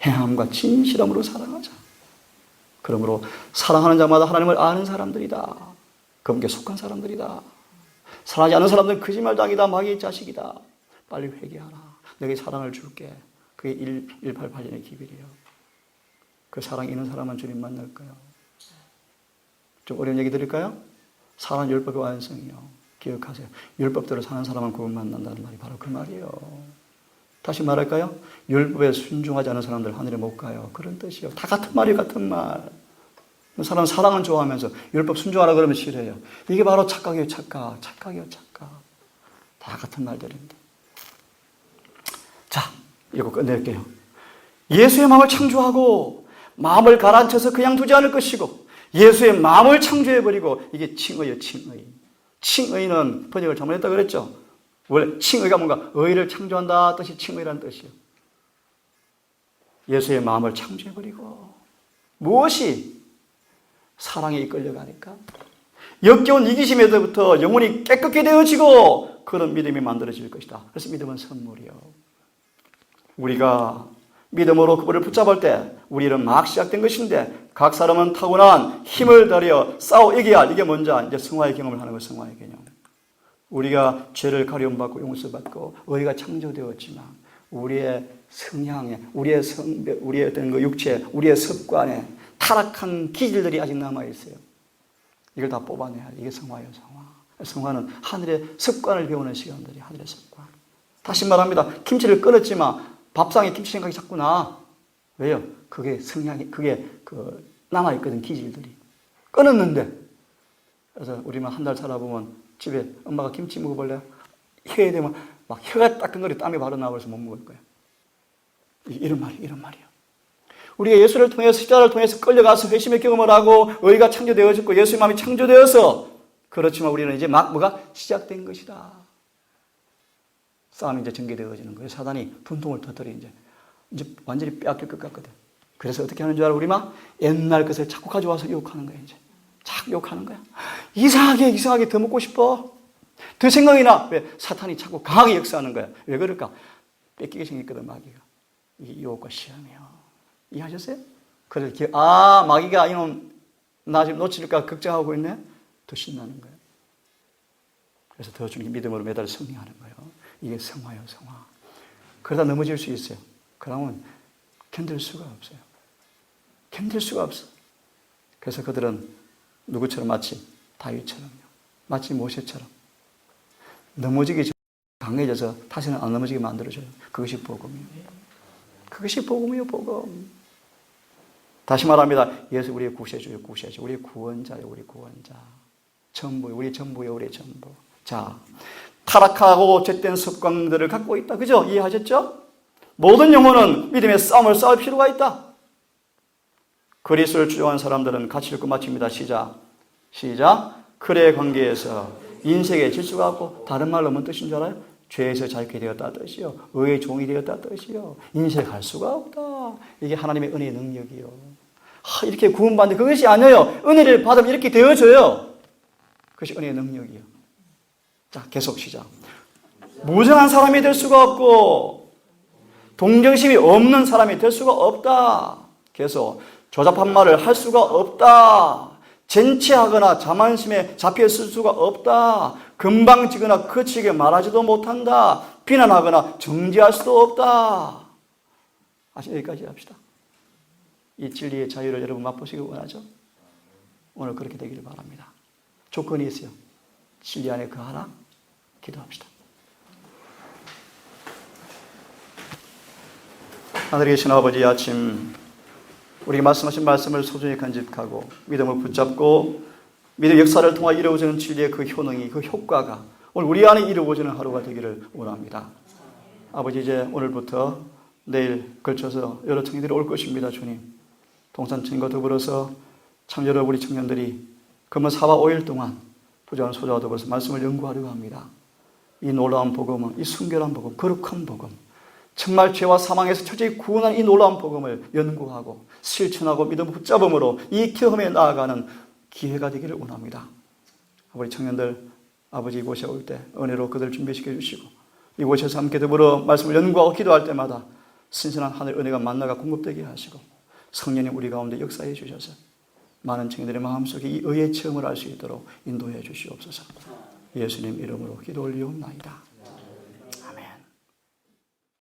행함과 진실함으로 사랑하자. 그러므로 사랑하는 자마다 하나님을 아는 사람들이다. 그분께 속한 사람들이다. 사랑하지 않는 사람들은 거짓말장이다. 마귀의 자식이다. 빨리 회개하라. 내게 사랑을 줄게. 그게 188년의 기별이에요. 그 사랑 있는 사람은 주님 만날 거예요. 좀 어려운 얘기 드릴까요? 사랑 율법의 완성이요. 기억하세요. 율법대로 사는 사람은 그분 만난다는 말이 바로 그 말이에요. 다시 말할까요? 율법에 순종하지 않은 사람들 하늘에 못 가요. 그런 뜻이에요. 다 같은 말이에요. 같은 말. 사람은 사랑은 좋아하면서 율법 순종하라 그러면 싫어요. 이게 바로 착각이에요. 착각이에요. 착각. 다 같은 말들입니다. 자, 이거 끝낼게요. 예수의 마음을 창조하고 마음을 가라앉혀서 그냥 두지 않을 것이고 예수의 마음을 창조해버리고 이게 칭의예요. 칭의. 칭의는 번역을 잘못했다 그랬죠. 원래 칭의가 뭔가 의를 창조한다 뜻이 칭의라는 뜻이에요. 예수의 마음을 창조해버리고 무엇이 사랑에 이끌려가니까 역겨운 이기심에서부터 영혼이 깨끗게 되어지고 그런 믿음이 만들어질 것이다. 그래서 믿음은 선물이요. 우리가 믿음으로 그분을 붙잡을 때 우리는 막 시작된 것인데 각 사람은 타고난 힘을 들여 싸워 이겨야 이게 먼저 이제 성화의 경험을 하는 거 성화의 개념. 우리가 죄를 가려움받고 용서받고 의가 창조되었지만 우리의 성향에 우리의 성벽, 우리의 어떤 그 육체, 우리의 습관에 타락한 기질들이 아직 남아 있어요. 이걸 다 뽑아내야 돼. 이게 성화예요, 성화. 성화는 하늘의 습관을 배우는 시간들이 하늘의 습관. 다시 말합니다. 김치를 끓였지만 밥상에 김치 생각이 자꾸 나. 왜요? 그게 성향이, 그게 남아있거든, 기질들이. 끊었는데. 그래서 우리만 한 달 살아보면 집에 엄마가 김치 먹어볼래? 혀에 되면 막 혀가 따끔거리 땀이 바로 나와서 못 먹을 거야. 이런 말이에요. 우리가 예수를 통해서, 십자가를 통해서 끌려가서 회심의 경험을 하고 의가 창조되어졌고 예수의 마음이 창조되어서 그렇지만 우리는 이제 막 뭐가 시작된 것이다. 싸움이 이제 전개되어지는 거예요. 사단이 분통을 터뜨려 이제 완전히 빼앗길 것 같거든. 그래서 어떻게 하는 줄 알아? 우리 막 옛날 것을 자꾸 가져와서 유혹하는 거야, 이제. 자꾸 유혹하는 거야. 이상하게 더 먹고 싶어. 더 생각이 나. 왜? 사탄이 자꾸 강하게 역사하는 거야. 왜 그럴까? 뺏기게 생겼거든, 마귀가. 이게 유혹과 시험이에요. 이해하셨어요? 그래서 마귀가 이놈 나 지금 놓칠까 걱정하고 있네. 더 신나는 거예요. 그래서 더 주님 믿음으로 매달 승리하는 거예요. 이게 성화예요, 성화. 그러다 넘어질 수 있어요. 그러면 견딜 수가 없어요. 견딜 수가 없어. 그래서 그들은 누구처럼 마치 다윗처럼요. 마치 모세처럼 넘어지기 전에 강해져서 다시는 안 넘어지게 만들어줘요. 그것이 복음이에요. 그것이 복음이에요, 복음. 다시 말합니다. 예수 우리의 구세주예요, 구세주. 우리의 구원자예요, 우리 구원자. 전부예요, 우리 전부예요, 우리 전부. 자, 타락하고 죄된 습관들을 갖고 있다. 그죠? 이해하셨죠? 모든 영혼은 믿음의 싸움을 싸울 필요가 있다. 그리스도를 주장하는 사람들은 같이 읽고 마칩니다. 시작. 그의 관계에서 인생의 질서가 없고 다른 말로 뭔 뜻인 줄 알아요? 죄에서 자유케 되었다 뜻이요. 의의 종이 되었다 뜻이요. 인색할 수가 없다. 이게 하나님의 은혜의 능력이요. 이렇게 구원받는데 그것이 아니에요. 은혜를 받으면 이렇게 되어져요. 그것이 은혜의 능력이요. 자, 계속 시작. 무정한 사람이 될 수가 없고 동정심이 없는 사람이 될 수가 없다. 계속 조잡한 말을 할 수가 없다. 젠치하거나 자만심에 잡혀있을 수가 없다. 금방지거나 거치게 말하지도 못한다. 비난하거나 정죄할 수도 없다. 여기까지 합시다. 이 진리의 자유를 여러분 맛보시기 원하죠? 오늘 그렇게 되기를 바랍니다. 조건이 있어요. 진리 안에 거하라. 기도합시다. 하늘에 계신 아버지, 이 아침 우리에게 말씀하신 말씀을 소중히 간직하고 믿음을 붙잡고 믿음 역사를 통해 이루어지는 진리의 그 효능이, 그 효과가 오늘 우리 안에 이루어지는 하루가 되기를 원합니다. 아버지, 이제 오늘부터 내일 걸쳐서 여러 청년들이 올 것입니다. 주님, 동산청과 더불어서 참 여러 우리 청년들이 금은 4와 5일 동안 부자원 소자와 더불어서 말씀을 연구하려고 합니다. 이 놀라운 복음은, 이 순결한 복음, 거룩한 복음, 정말 죄와 사망에서 철저히 구원한 이 놀라운 복음을 연구하고 실천하고 믿음을 붙잡음으로 이 경험에 나아가는 기회가 되기를 원합니다. 우리 청년들, 아버지 이곳에 올 때 은혜로 그들을 준비시켜 주시고 이곳에서 함께 더불어 말씀을 연구하고 기도할 때마다 신선한 하늘 은혜가 만나가 공급되게 하시고 성령님 우리 가운데 역사해 주셔서 많은 청년들의 마음속에 이 의의 체험을 알 수 있도록 인도해 주시옵소서. 예수님 이름으로 기도 올리옵나이다.